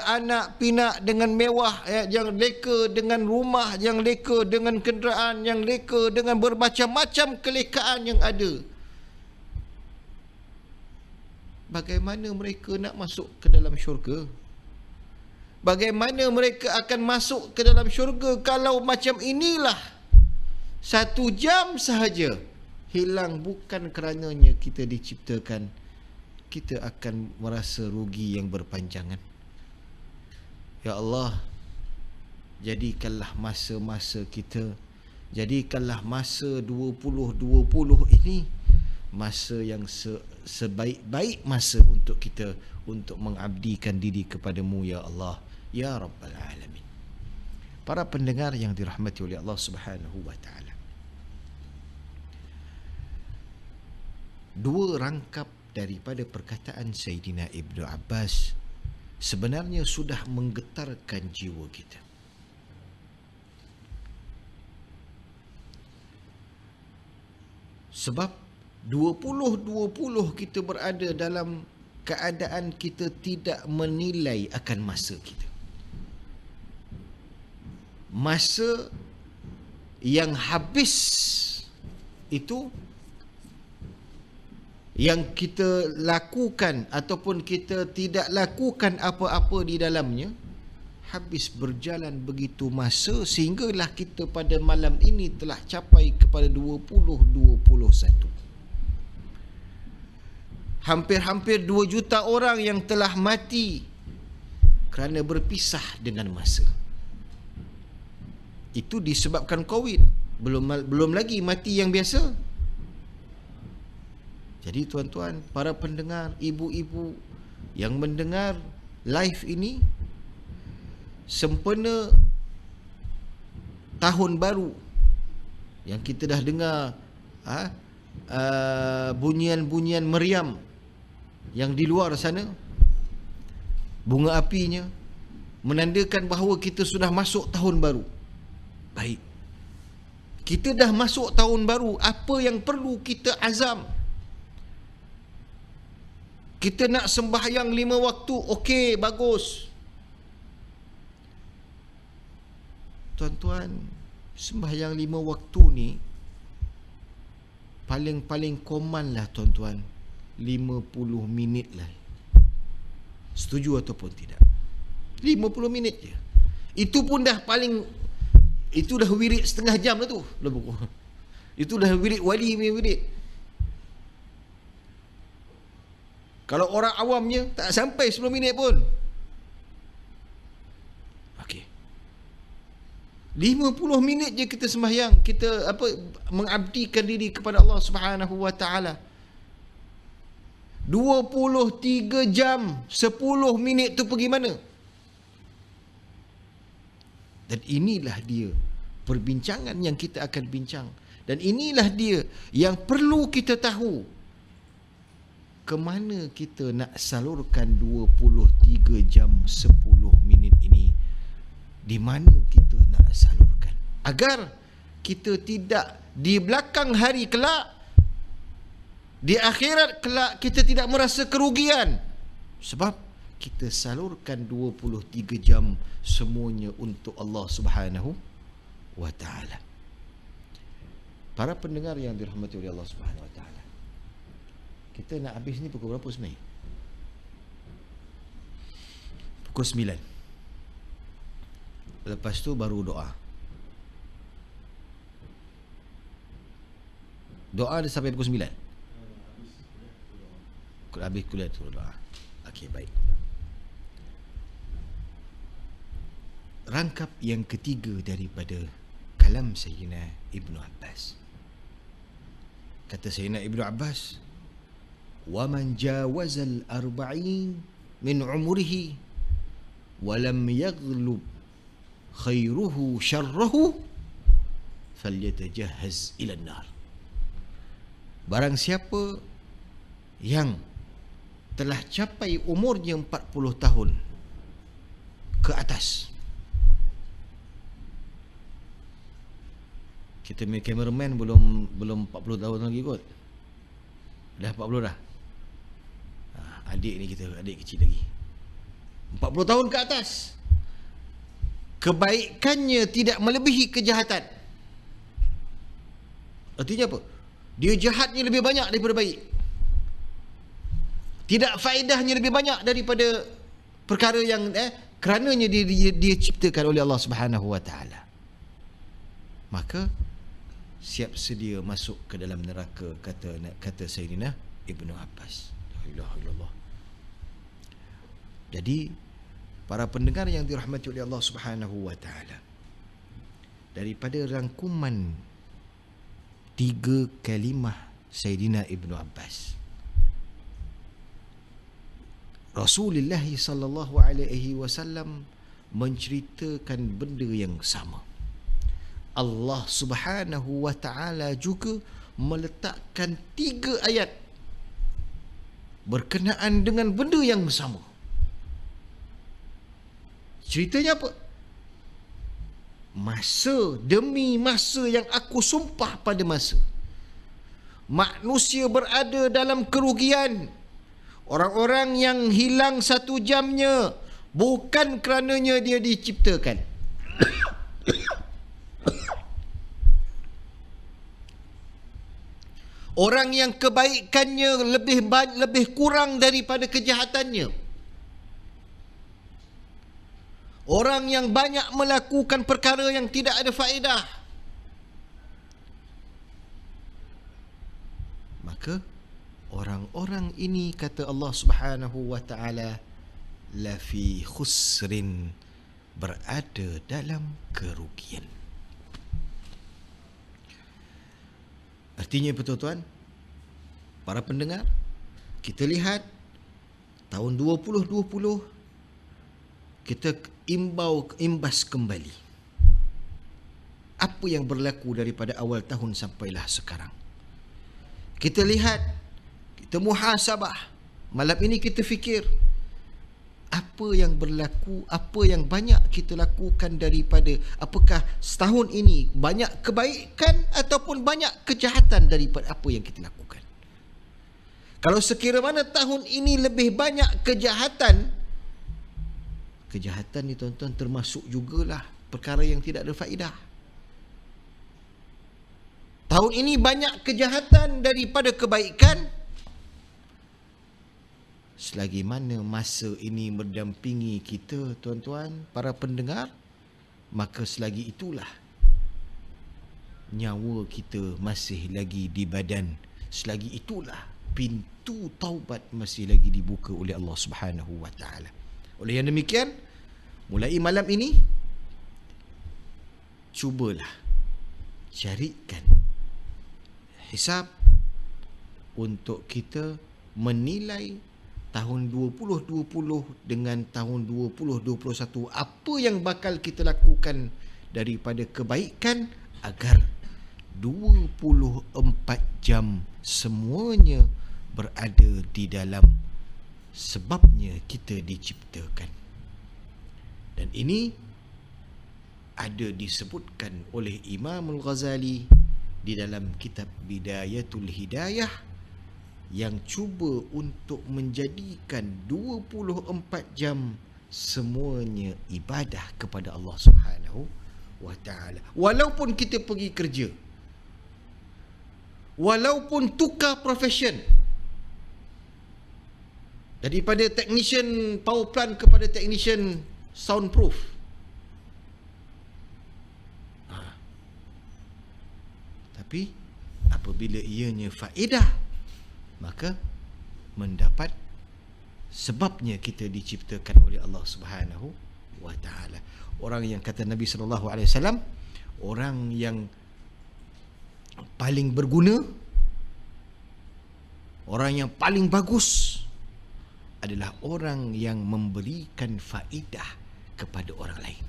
anak pinak dengan mewah, yang leka dengan rumah, yang leka dengan kenderaan, yang leka dengan bermacam-macam kelekaan yang ada. Bagaimana mereka nak masuk ke dalam syurga? Bagaimana mereka akan masuk ke dalam syurga kalau macam inilah? 1 jam sahaja hilang, bukan kerananya kita diciptakan. Kita akan merasa rugi yang berpanjangan. Ya Allah, jadikanlah masa-masa kita, jadikanlah masa 2020 ini masa yang sebaik-baik masa untuk kita untuk mengabdikan diri kepadamu ya Allah, ya Rabbal Alamin. Para pendengar yang dirahmati oleh Allah Subhanahu wa taala, 2 rangkap daripada perkataan Sayyidina Ibnu Abbas sebenarnya sudah menggetarkan jiwa kita. Sebab 2020 kita berada dalam keadaan kita tidak menilai akan masa kita. Masa yang habis itu, yang kita lakukan ataupun kita tidak lakukan apa-apa di dalamnya, habis berjalan begitu masa sehinggalah kita pada malam ini telah capai kepada 2021. Hampir-hampir 2 juta orang yang telah mati kerana berpisah dengan masa. Itu disebabkan COVID. Belum lagi mati yang biasa. Jadi tuan-tuan, para pendengar, ibu-ibu yang mendengar live ini, sempena tahun baru yang kita dah dengar bunyian-bunyian meriam yang di luar sana, bunga apinya menandakan bahawa kita sudah masuk tahun baru. Baik, kita dah masuk tahun baru, apa yang perlu kita azam? Kita nak sembahyang 5 waktu, okey, bagus. Tuan-tuan, sembahyang 5 waktu ni paling koman lah tuan-tuan, 50 minit lah. Setuju ataupun tidak? 50 minit je. Itu pun dah paling, itu dah wirid setengah jam lah tu. Itu dah wirid wali punya wirid. Kalau orang awamnya tak sampai 10 minit pun. Okey, 50 minit je kita sembahyang, kita mengabdikan diri kepada Allah Subhanahu wa taala. 23 jam 10 minit tu pergi mana? Dan inilah dia perbincangan yang kita akan bincang. Dan inilah dia yang perlu kita tahu, ke mana kita nak salurkan 23 jam 10 minit ini. Di mana kita nak salurkan, agar kita tidak di belakang hari kelak, di akhirat kelak, kita tidak merasa kerugian. Sebab kita salurkan 23 jam semuanya untuk Allah Subhanahu wa ta'ala. Para pendengar yang dirahmati oleh Allah Subhanahu Wa Taala, kita nak habis ni pukul berapa sebenarnya? Pukul 9. Lepas tu baru doa. Doa dia sampai pukul 9. Habis kuliah tu doa. Okey, baik. Rangkap yang ketiga daripada kalam Sayyidina Ibnu Abbas. Kata Sayyidina Ibnu Abbas, "Wa man jawazal arba'in min umrihi wa lam yaghlub khairuhu syarrahu falyatajahhaz ila an-nar." Barang siapa yang telah capai umurnya 40 tahun ke atas. Kita punya cameraman belum 40 tahun lagi kot. Dah 40 dah. Adik ni kita, adik kecil lagi. 40 tahun ke atas. Kebaikannya tidak melebihi kejahatan. Artinya apa? Dia jahatnya lebih banyak daripada baik. Tidak faedahnya lebih banyak daripada perkara yang kerananya dia ciptakan oleh Allah Subhanahu Wa Taala. Maka siap sedia masuk ke dalam neraka, kata Sayyidina Ibnu Abbas. La ilaha illallah. Jadi para pendengar yang dirahmati oleh Allah Subhanahu Wa Taala, daripada rangkuman 3 kalimah Sayyidina Ibnu Abbas, Rasulullah sallallahu alaihi wasallam menceritakan benda yang sama. Allah Subhanahu Wa Taala juga meletakkan 3 ayat berkenaan dengan benda yang sama. Ceritanya apa? Masa demi masa yang aku sumpah pada masa, manusia berada dalam kerugian. Orang-orang yang hilang 1 jamnya bukan kerananya dia diciptakan. Orang yang kebaikannya lebih kurang daripada kejahatannya. Orang yang banyak melakukan perkara yang tidak ada faedah. Maka orang-orang ini, kata Allah Subhanahu Wa Taala, la fi khusrin, berada dalam kerugian. Artinya apa tuan-tuan? Para pendengar, kita lihat tahun 2020 kita imbas kembali apa yang berlaku daripada awal tahun sampailah sekarang. Kita lihat, kita muhasabah. Malam ini kita fikir apa yang berlaku, apa yang banyak kita lakukan daripada, apakah setahun ini banyak kebaikan ataupun banyak kejahatan daripada apa yang kita lakukan. Kalau sekira mana tahun ini lebih banyak kejahatan, kejahatan ni tuan-tuan termasuk jugalah perkara yang tidak ada faedah. Tahun ini banyak kejahatan daripada kebaikan, selagi mana masa ini mendampingi kita tuan-tuan, para pendengar, maka selagi itulah nyawa kita masih lagi di badan. Selagi itulah pintu taubat masih lagi dibuka oleh Allah Subhanahu Wa Taala. Oleh yang demikian, mulai malam ini cubalah carikan hisab untuk kita menilai tahun 2020 dengan tahun 2021, apa yang bakal kita lakukan daripada kebaikan agar 24 jam semuanya berada di dalam sebabnya kita diciptakan. Dan ini ada disebutkan oleh Imam Al-Ghazali di dalam kitab Bidayatul Hidayah, yang cuba untuk menjadikan 24 jam semuanya ibadah kepada Allah Subhanahu Wa Taala. Walaupun kita pergi kerja, walaupun tukar profession, daripada technician power plant kepada technician soundproof. Tapi apabila ianya faedah, maka mendapat sebabnya kita diciptakan oleh Allah Subhanahu wa taala. Orang yang kata Nabi sallallahu alaihi wasallam, orang yang paling berguna, orang yang paling bagus adalah orang yang memberikan faedah kepada orang lain.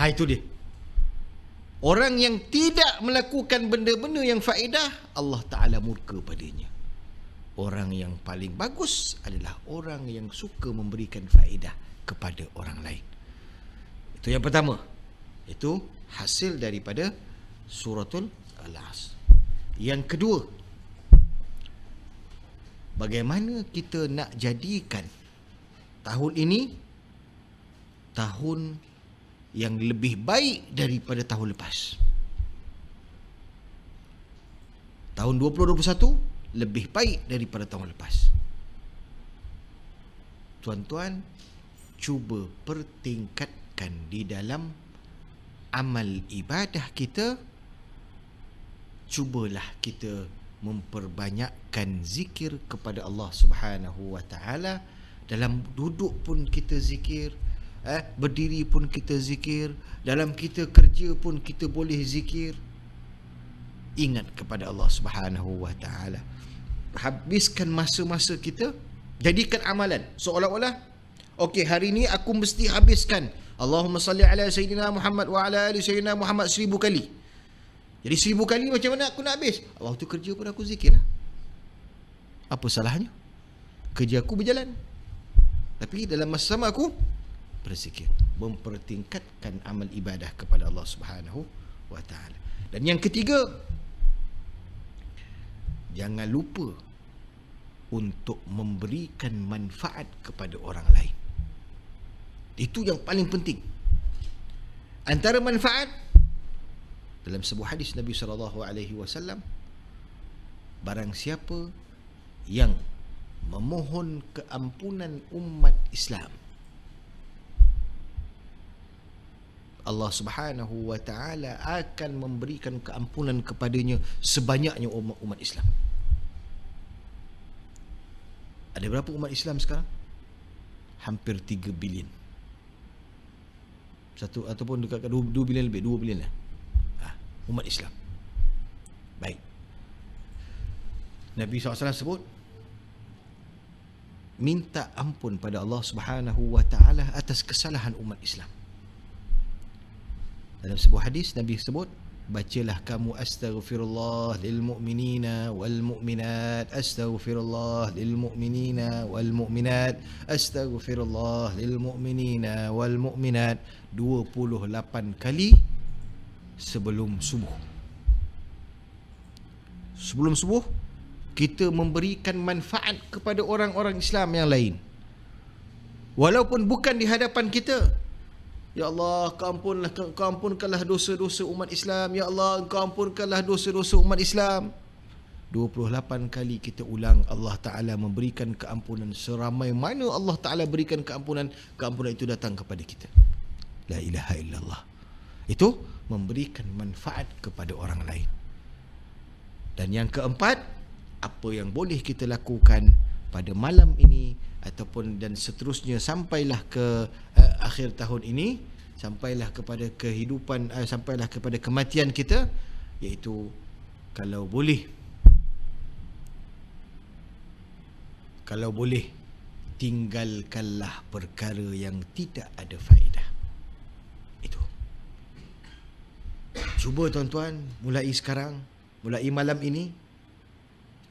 Itu dia. Orang yang tidak melakukan benda-benda yang faedah, Allah Ta'ala murka padanya. Orang yang paling bagus adalah orang yang suka memberikan faedah kepada orang lain. Itu yang pertama. Itu hasil daripada suratul Al-Asr. Yang kedua, bagaimana kita nak jadikan tahun ini tahun yang lebih baik daripada tahun lepas. Tahun 2021 lebih baik daripada tahun lepas. Tuan-tuan, cuba pertingkatkan di dalam amal ibadah kita. Cubalah kita memperbanyakkan zikir kepada Allah Subhanahu wa taala. Dalam duduk pun kita zikir, berdiri pun kita zikir, dalam kita kerja pun kita boleh zikir. Ingat kepada Allah Subhanahu wa taala. Habiskan masa-masa kita, jadikan amalan seolah-olah okey, hari ni aku mesti habiskan Allahumma salli ala sayyidina Muhammad wa ala ali sayyidina Muhammad 1000 kali. Jadi 1000 kali macam mana aku nak habis? Waktu kerja pun aku zikir lah. Apa salahnya? Kerja aku berjalan, tapi dalam masa sama aku berzikir, mempertingkatkan amal ibadah kepada Allah Subhanahu wa taala. Dan yang ketiga, jangan lupa untuk memberikan manfaat kepada orang lain. Itu yang paling penting. Antara manfaat, dalam sebuah hadis Nabi SAW, barang siapa yang memohon keampunan umat Islam, Allah Subhanahu wa taala akan memberikan keampunan kepadanya sebanyaknya umat Islam. Ada berapa umat Islam sekarang? Hampir 3 bilion. Satu ataupun dekat 2 bilion lebih, 2 bilion lah. Umat Islam. Baik. Nabi SAW sebut, minta ampun pada Allah Subhanahu wa taala atas kesalahan umat Islam. Dalam sebuah hadis Nabi sebut, bacalah kamu astaghfirullah lil mu'minina wal mu'minat, astaghfirullah lil mu'minina wal mu'minat, astaghfirullah lil mu'minina wal mu'minat 28 kali sebelum subuh. Sebelum subuh kita memberikan manfaat kepada orang-orang Islam yang lain, walaupun bukan di hadapan kita. Ya Allah, Kau ampunkanlah dosa-dosa umat Islam. Ya Allah, Kau ampunkanlah dosa-dosa umat Islam. 28 kali kita ulang, Allah Ta'ala memberikan keampunan. Seramai mana Allah Ta'ala berikan keampunan, keampunan itu datang kepada kita. La ilaha illallah. Itu memberikan manfaat kepada orang lain. Dan yang keempat, apa yang boleh kita lakukan pada malam ini ataupun dan seterusnya sampailah ke akhir tahun ini, sampailah kepada kehidupan, sampailah kepada kematian kita, iaitu kalau boleh tinggalkanlah perkara yang tidak ada faedah. Itu. Cuba tuan-tuan, mulai sekarang, mulai malam ini,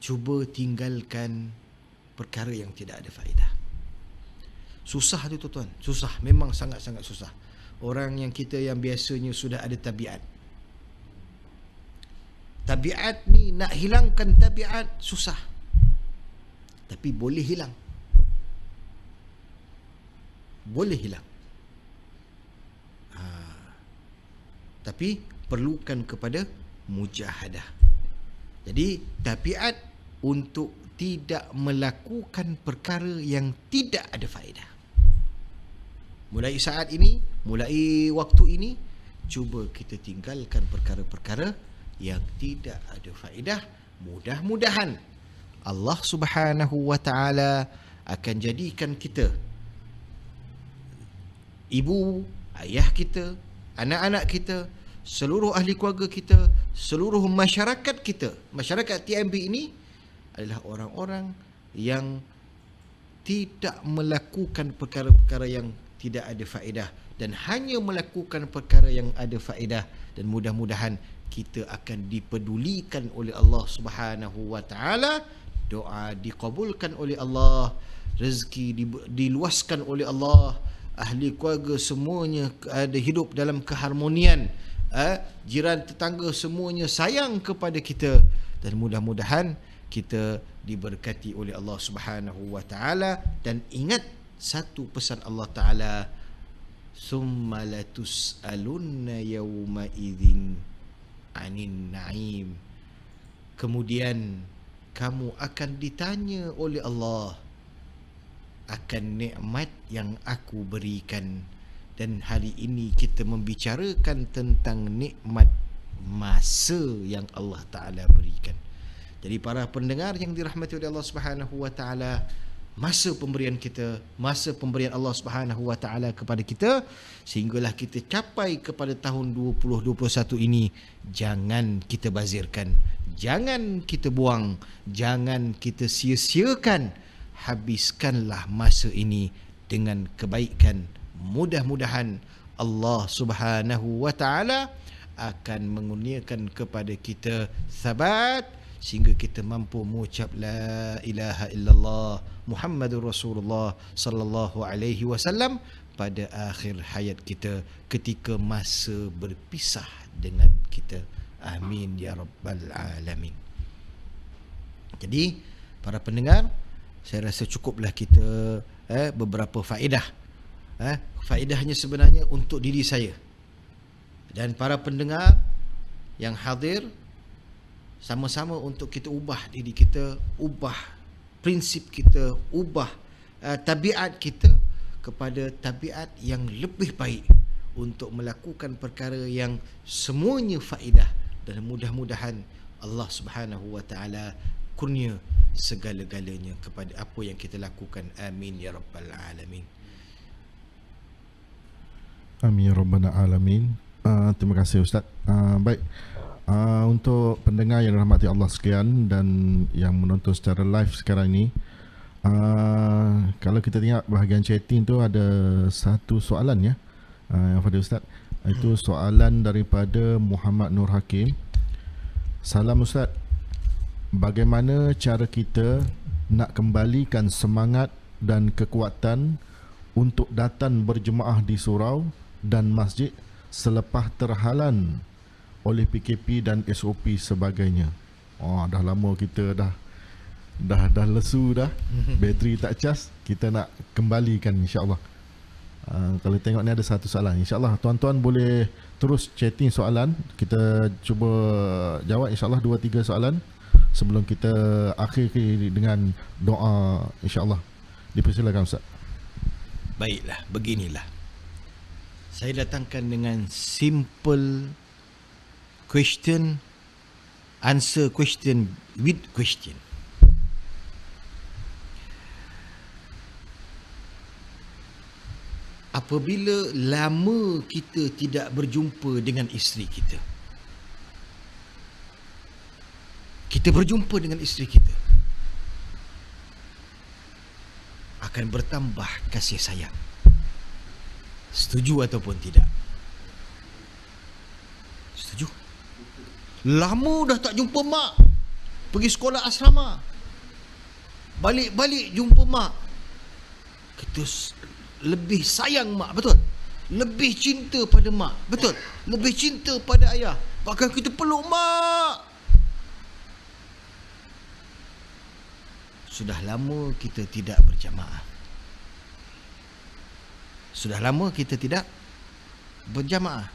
cuba tinggalkan perkara yang tidak ada faedah. Susah tu tuan-tuan, susah, memang sangat-sangat susah. Orang yang kita yang biasanya sudah ada tabiat ni, nak hilangkan tabiat susah, tapi boleh hilang. Boleh hilang. Tapi perlukan kepada mujahadah. Jadi tabiat untuk tidak melakukan perkara yang tidak ada faedah. Mulai saat ini, mulai waktu ini, cuba kita tinggalkan perkara-perkara yang tidak ada faedah. Mudah-mudahan Allah Subhanahu wa taala akan jadikan kita, ibu, ayah kita, anak-anak kita, seluruh ahli keluarga kita, seluruh masyarakat kita, masyarakat TMB ini adalah orang-orang yang tidak melakukan perkara-perkara yang tidak ada faedah dan hanya melakukan perkara yang ada faedah, dan mudah-mudahan kita akan dipedulikan oleh Allah Subhanahu wa taala, doa dikabulkan oleh Allah, rezeki diluaskan oleh Allah, ahli keluarga semuanya ada hidup dalam keharmonian, jiran tetangga semuanya sayang kepada kita, dan mudah-mudahan kita diberkati oleh Allah Subhanahu wa taala. Dan ingat satu pesan Allah taala, summa latus'alunna yawma idzin 'anin na'im. Kemudian kamu akan ditanya oleh Allah akan nikmat yang aku berikan. Dan hari ini kita membicarakan tentang nikmat masa yang Allah Ta'ala berikan. Jadi para pendengar yang dirahmati oleh Allah Subhanahu wa taala, masa pemberian kita, masa pemberian Allah Subhanahu wa taala kepada kita, sehinggalah kita capai kepada tahun 2021 ini, jangan kita bazirkan, jangan kita buang, jangan kita sia-siakan. Habiskanlah masa ini dengan kebaikan. Mudah-mudahan Allah Subhanahu wa taala akan mengurniakan kepada kita sabat sehingga kita mampu mengucap la ilaha illallah Muhammadur Rasulullah sallallahu alaihi wasallam pada akhir hayat kita ketika masa berpisah dengan kita. Amin ya rabbal alamin. Jadi para pendengar, saya rasa cukuplah kita beberapa faedah. Faedahnya sebenarnya untuk diri saya dan para pendengar yang hadir, sama-sama untuk kita ubah diri kita, ubah prinsip kita, ubah tabiat kita kepada tabiat yang lebih baik untuk melakukan perkara yang semuanya faedah, dan mudah-mudahan Allah Subhanahu wa taala kurnia segala-galanya kepada apa yang kita lakukan. Amin ya rabbal alamin. Amin ya rabbal alamin. Terima kasih Ustaz. Baik. Untuk pendengar yang dirahmati Allah sekalian dan yang menonton secara live sekarang ini, kalau kita tengok bahagian chatting tu ada satu soalan ya, yang pada Ustaz. Itu soalan daripada Muhammad Nur Hakim. Salam Ustaz, bagaimana cara kita nak kembalikan semangat dan kekuatan untuk datang berjemaah di surau dan masjid selepas terhalang oleh PKP dan SOP sebagainya? Dah lama kita dah lesu dah, bateri tak cas, kita nak kembalikan insya-Allah. Kalau tengok ni ada satu soalan, insya-Allah tuan-tuan boleh terus chatting soalan, kita cuba jawab insya-Allah 2-3 soalan sebelum kita akhiri dengan doa insya-Allah. Dipersilakan Ustaz. Baiklah, beginilah. Saya datangkan dengan simple question, answer question with question. Apabila lama kita tidak berjumpa dengan isteri kita, kita berjumpa dengan isteri kita, akan bertambah kasih sayang. Setuju ataupun tidak? Setuju? Lama dah tak jumpa mak, pergi sekolah asrama, balik-balik jumpa mak, kita lebih sayang mak, betul? Lebih cinta pada mak, betul? Lebih cinta pada ayah, bahkan kita peluk mak. Sudah lama kita tidak berjamaah. Sudah lama kita tidak berjamaah.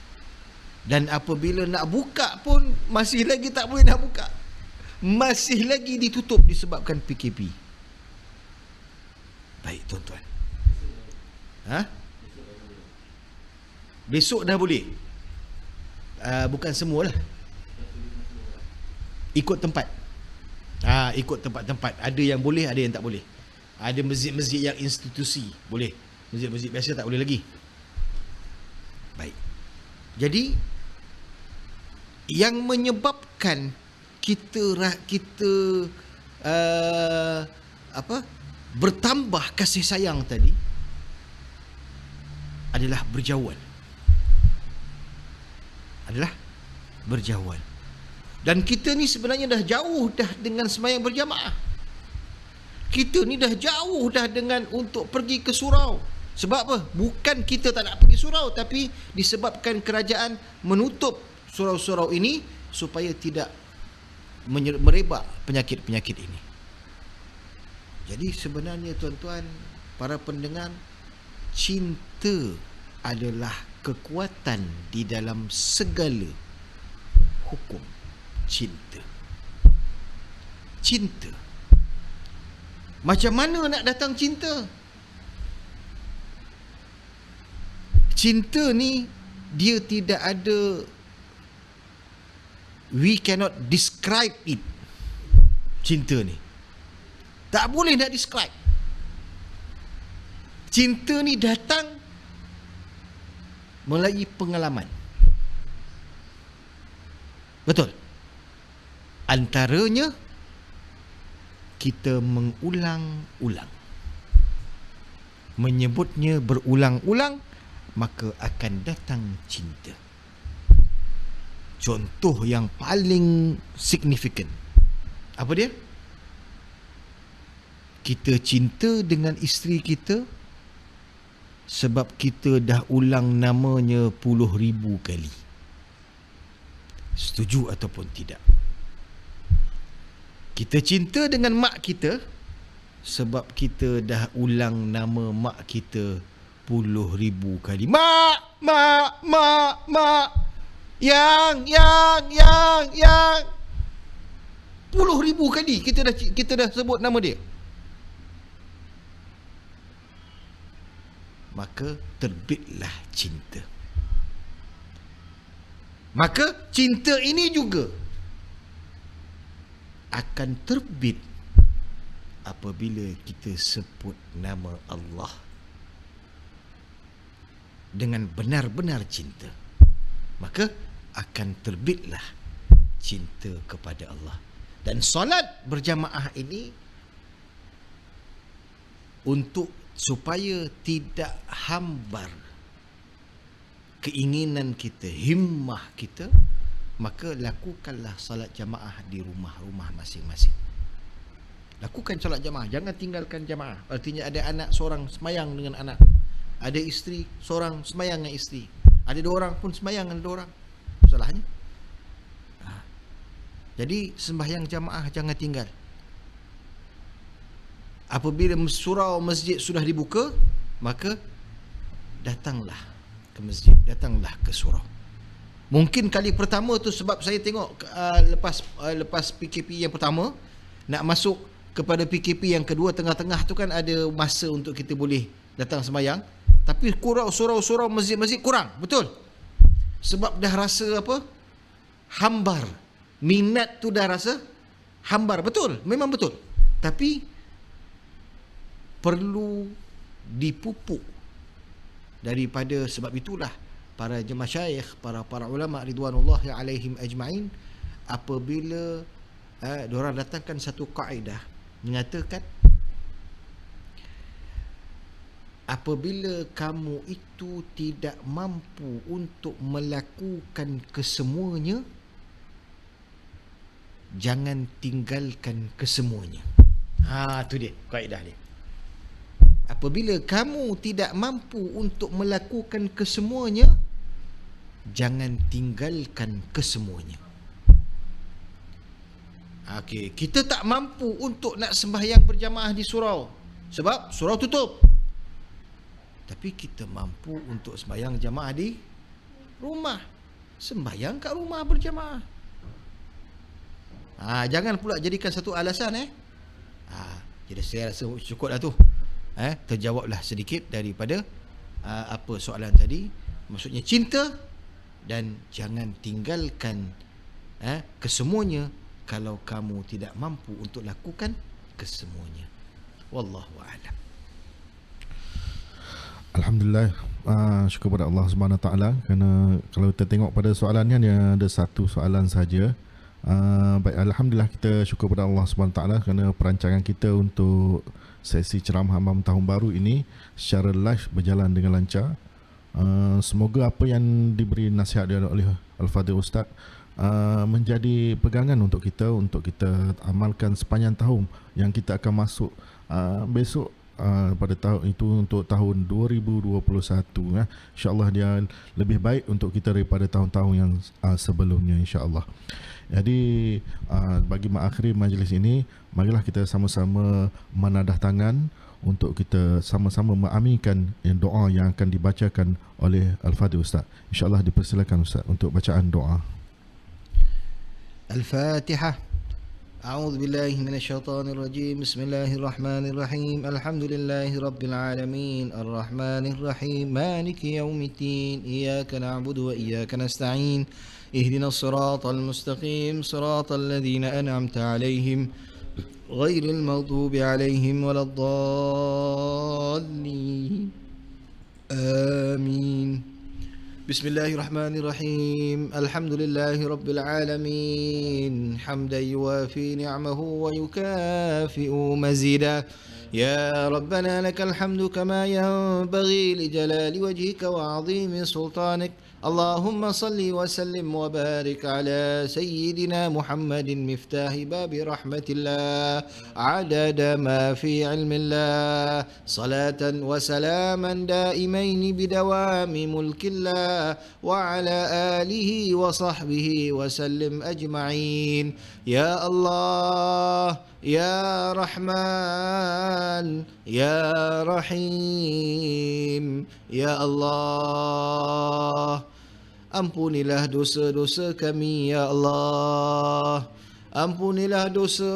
Dan apabila nak buka pun masih lagi tak boleh nak buka. masih lagi ditutup disebabkan PKP. Baik tuan-tuan. Besok dah boleh. Bukan semualah. Ikut tempat. Ikut tempat-tempat. Ada yang boleh, ada yang tak boleh. Ada masjid-masjid yang institusi boleh. Masjid-masjid biasa tak boleh lagi. Baik. Jadi yang menyebabkan kita bertambah kasih sayang tadi adalah berjauhan. Dan kita ni sebenarnya dah jauh dah dengan sembahyang berjamaah. Kita ni dah jauh dah dengan untuk pergi ke surau. Sebab apa? Bukan kita tak nak pergi surau, tapi disebabkan kerajaan menutup surau-surau ini supaya tidak merebak penyakit-penyakit ini. Jadi sebenarnya tuan-tuan, para pendengar, cinta adalah kekuatan di dalam segala hukum. Cinta. Macam mana nak datang cinta? Cinta ni dia tidak ada, we cannot describe it. Cinta ni tak boleh nak describe. Cinta ni datang melalui pengalaman. Betul. Antaranya kita mengulang-ulang, menyebutnya berulang-ulang, maka akan datang cinta. Contoh yang paling signifikan, apa dia? Kita cinta dengan isteri kita sebab kita dah ulang namanya 10,000 kali. Setuju ataupun tidak? Kita cinta dengan mak kita sebab kita dah ulang nama mak kita 10,000 kali. Mak, mak, mak, mak. Yang 10,000 kali kita dah sebut nama dia. Maka terbitlah cinta. Maka cinta ini juga akan terbit apabila kita sebut nama Allah dengan benar-benar cinta. Maka akan terbitlah cinta kepada Allah. Dan solat berjamaah ini untuk supaya tidak hambar keinginan kita, himmah kita, maka lakukanlah salat jamaah di rumah-rumah masing-masing. Lakukan salat jamaah, jangan tinggalkan jamaah. Artinya ada anak seorang semayang dengan anak, ada isteri seorang semayang dengan isteri, ada 2 orang pun semayang dengan 2 orang. Salahnya. Jadi sembahyang jamaah jangan tinggal. Apabila surau masjid sudah dibuka, maka datanglah ke masjid, datanglah ke surau. Mungkin kali pertama tu sebab saya tengok lepas PKP yang pertama, nak masuk kepada PKP yang kedua, tengah-tengah tu kan ada masa untuk kita boleh datang sembahyang. Tapi surau-surau masjid-masjid kurang, betul? Sebab dah rasa apa? Hambar. Minat tu dah rasa hambar, betul? Memang betul. Tapi perlu dipupuk. Daripada sebab itulah para masyayikh, para ulama ridwanullah alaihim ajma'in, apabila diorang datangkan satu kaedah mengatakan, apabila kamu itu tidak mampu untuk melakukan kesemuanya, jangan tinggalkan kesemuanya. Tu dia kaedah dia. Apabila kamu tidak mampu untuk melakukan kesemuanya, jangan tinggalkan kesemuanya. Okey, kita tak mampu untuk nak sembahyang berjamaah di surau sebab surau tutup. Tapi kita mampu untuk sembahyang jamaah di rumah. Sembahyang kat rumah berjamaah. Jangan pula jadikan satu alasan. Jadi saya rasa cukup dah tu. Terjawablah sedikit daripada apa soalan tadi. Maksudnya cinta, dan jangan tinggalkan kesemuanya kalau kamu tidak mampu untuk lakukan kesemuanya. Wallahu a'lam. Alhamdulillah, syukur pada Allah Subhanahu Wa Taala, kerana kalau kita tengok pada soalannya dia ada satu soalan saja. Baik, alhamdulillah kita syukur pada Allah Subhanahu Wa Taala kerana perancangan kita untuk sesi ceramah malam tahun baru ini secara live berjalan dengan lancar. Semoga apa yang diberi nasihat oleh Al-Fadhil Ustaz menjadi pegangan untuk kita amalkan sepanjang tahun yang kita akan masuk besok, pada tahun itu untuk tahun 2021. InsyaAllah dia lebih baik untuk kita daripada tahun-tahun yang sebelumnya, insyaAllah. Jadi bagi mengakhiri majlis ini, marilah kita sama-sama menadah tangan untuk kita sama-sama mengaminkan doa yang akan dibacakan oleh Al-Fadhil Ustaz. InsyaAllah dipersilakan Ustaz untuk bacaan doa. Al-Fatihah. أعوذ بالله من الشيطان الرجيم. بسم الله الرحمن الرحيم. الحمد لله رب العالمين الرحمن الرحيم مالك يوم الدين إياك نعبد وإياك نستعين اهدنا الصراط المستقيم صراط الذين أنعمت عليهم غير المغضوب عليهم ولا الضالين آمين. بسم الله الرحمن الرحيم. الحمد لله رب العالمين حمدا يوافي نعمه ويكافئ مزيدا. يا ربنا لك الحمد كما ينبغي لجلال وجهك وعظيم سلطانك. اللهم صل وسلم وبارك على سيدنا محمد مفتاح باب رحمة الله عدد ما في علم الله صلاة وسلاما دائمين بدوام ملك الله وعلى آله وصحبه وسلم أجمعين. يا الله يا رحمن يا رحيم يا الله. Ampunilah dosa-dosa kami ya Allah. Ampunilah dosa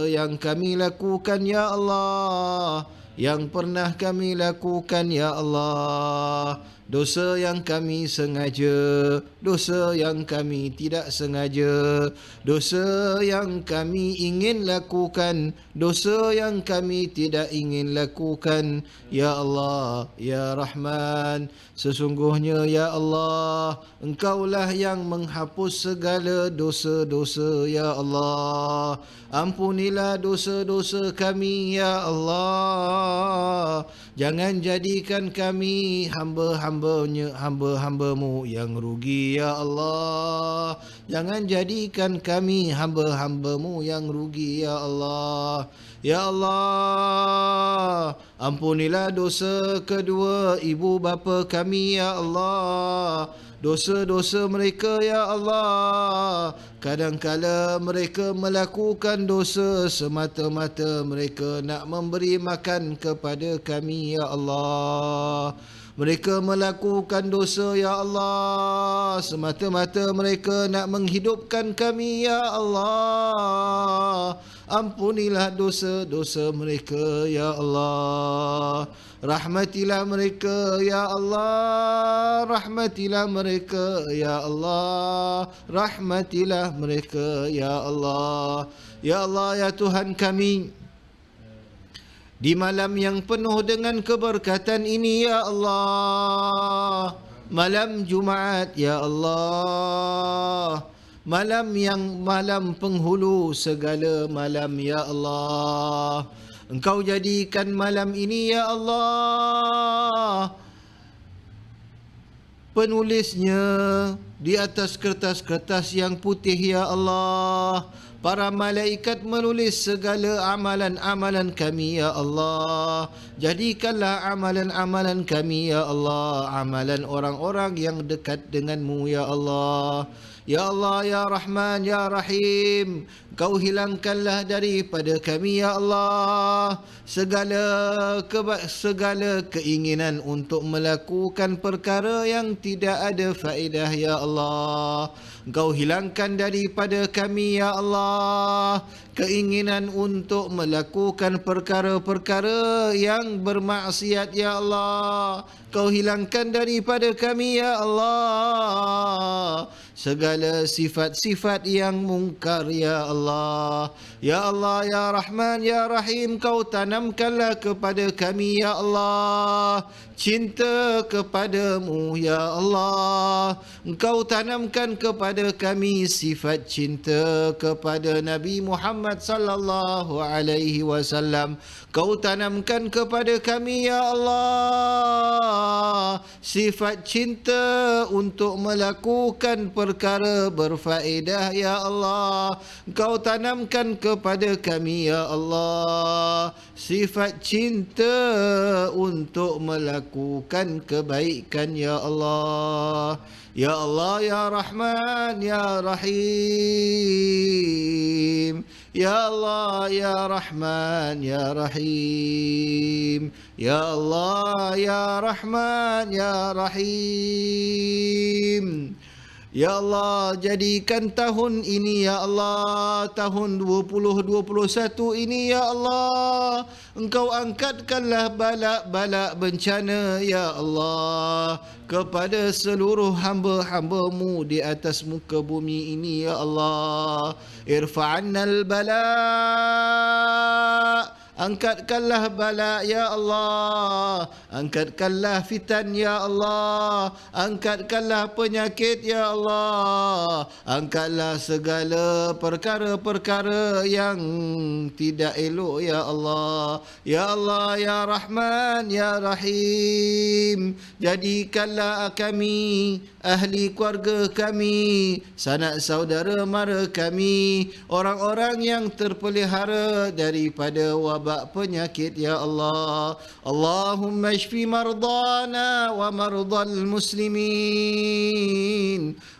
yang kami lakukan ya Allah, yang pernah kami lakukan ya Allah. Dosa yang kami sengaja, dosa yang kami tidak sengaja, dosa yang kami ingin lakukan, dosa yang kami tidak ingin lakukan. Ya Allah, Ya Rahman, sesungguhnya Ya Allah, Engkaulah yang menghapus segala dosa-dosa Ya Allah. Ampunilah dosa-dosa kami Ya Allah. Jangan jadikan kami hamba-Mu yang rugi ya Allah. Jangan jadikan kami hamba-Mu yang rugi ya Allah. Ya Allah, ampunilah dosa kedua ibu bapa kami ya Allah. Dosa-dosa mereka ya Allah. Kadang-kala mereka melakukan dosa semata-mata mereka nak memberi makan kepada kami ya Allah. Mereka melakukan dosa ya Allah semata-mata mereka nak menghidupkan kami ya Allah. Ampunilah dosa-dosa mereka ya Allah. Rahmatilah mereka ya Allah. Rahmatilah mereka ya Allah. Rahmatilah mereka ya Allah. Ya Allah ya Tuhan kami, di malam yang penuh dengan keberkatan ini ya Allah, malam Jumaat ya Allah, malam penghulu segala malam ya Allah, Engkau jadikan malam ini ya Allah penulisnya di atas kertas-kertas yang putih ya Allah. Para malaikat menulis segala amalan-amalan kami ya Allah. Jadikanlah amalan-amalan kami ya Allah amalan orang-orang yang dekat denganmu ya Allah. Ya Allah ya Rahman ya Rahim, Kau hilangkanlah daripada kami ya Allah segala keinginan untuk melakukan perkara yang tidak ada faedah ya Allah. Engkau hilangkan daripada kami ya Allah keinginan untuk melakukan perkara-perkara yang bermaksiat ya Allah. Kau hilangkan daripada kami ya Allah segala sifat-sifat yang mungkar ya Allah. Ya Allah ya Rahman ya Rahim, kau tanamkanlah kepada kami ya Allah cinta kepadamu ya Allah. Engkau tanamkan kepada kami sifat cinta kepada Nabi Muhammad sallallahu alaihi wasallam. Kau tanamkan kepada kami ya Allah sifat cinta untuk melakukan perkara berfaedah ya Allah. Kau tanamkan kepada kami ya Allah sifat cinta untuk melakukan kebaikan ya Allah. Ya Allah ya Rahman ya Rahim. Ya Allah ya Rahman ya Rahim. Ya Allah ya Rahman ya Rahim. Ya Allah, jadikan tahun ini ya Allah, tahun 2021 ini ya Allah, Engkau angkatkanlah balak-balak bencana ya Allah kepada seluruh hamba-hamba-Mu di atas muka bumi ini ya Allah. Irfa'annal bala', angkatkanlah bala ya Allah, angkatkanlah fitan ya Allah, angkatkanlah penyakit ya Allah, angkatlah segala perkara-perkara yang tidak elok ya Allah. Ya Allah ya Rahman ya Rahim, jadikanlah kami, ahli keluarga kami, sanak saudara mara kami, orang-orang yang terpelihara daripada wabak penyakit ya Allah. Allahumma ishfi mardana wa mardal muslimin.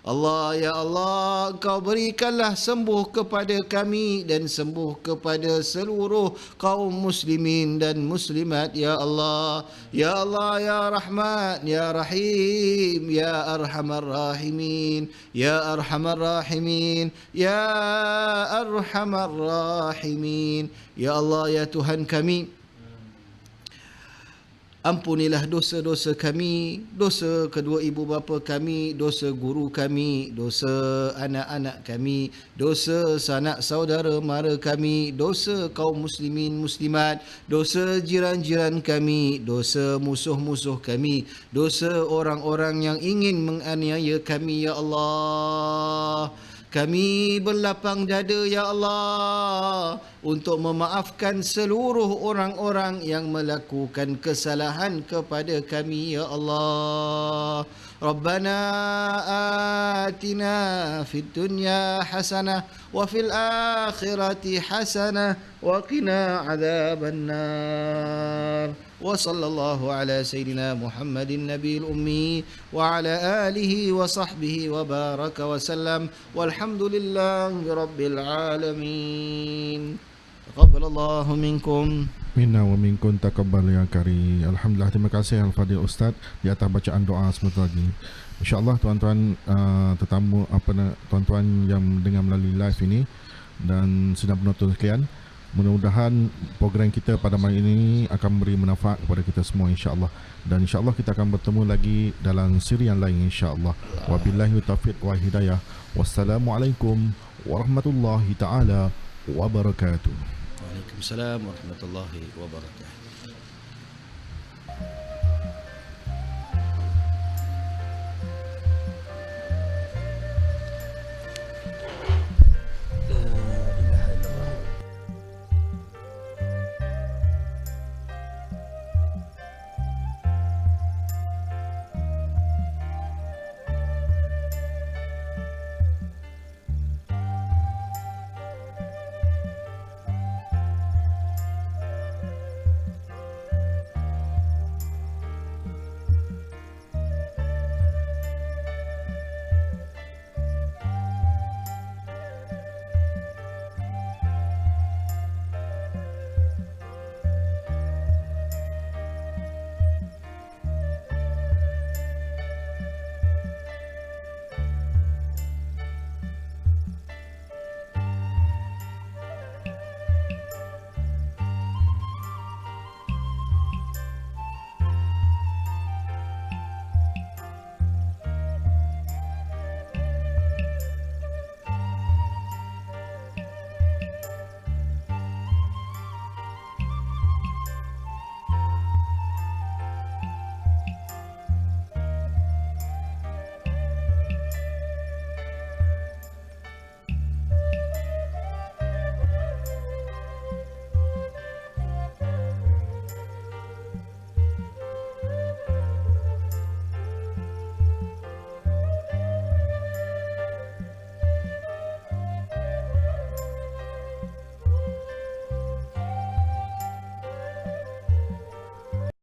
Allah ya Allah, Engkau berikanlah sembuh kepada kami dan sembuh kepada seluruh kaum muslimin dan muslimat ya Allah. Ya Allah ya Rahman ya Rahim ya Arhamar Rahimin ya Arhamar Rahimin ya Arhamar Rahimin. Ya Allah ya Tuhan kami, ampunilah dosa-dosa kami, dosa kedua ibu bapa kami, dosa guru kami, dosa anak-anak kami, dosa sanak saudara mara kami, dosa kaum muslimin muslimat, dosa jiran-jiran kami, dosa musuh-musuh kami, dosa orang-orang yang ingin menganiaya kami ya Allah. Kami berlapang dada ya Allah untuk memaafkan seluruh orang-orang yang melakukan kesalahan kepada kami ya Allah. Rabbana atina fid dunya hasanah wa fil akhirati hasanah wa qina adzabannar. وصلى الله على سيدنا محمد النبي الأمي وعلى آله وصحبه وبارك وسلم والحمد لله رب العالمين. تقبل الله منكم. Minna wa minkum taqabbal ya kari. Alhamdulillah, terima kasih Al-Fadhil Ustaz di atas bacaan doa sebentar lagi. InsyaAllah tuan-tuan tetamu tuan-tuan yang mendengar melalui live ini dan sedang penonton sekalian, mudah-mudahan program kita pada malam ini akan memberi manfaat kepada kita semua insya-Allah, dan insya-Allah kita akan bertemu lagi dalam siri yang lain insya-Allah. Wabillahi taufiq wa hidayah. Wassalamualaikum warahmatullahi taala wabarakatuh. Waalaikumsalam warahmatullahi wabarakatuh.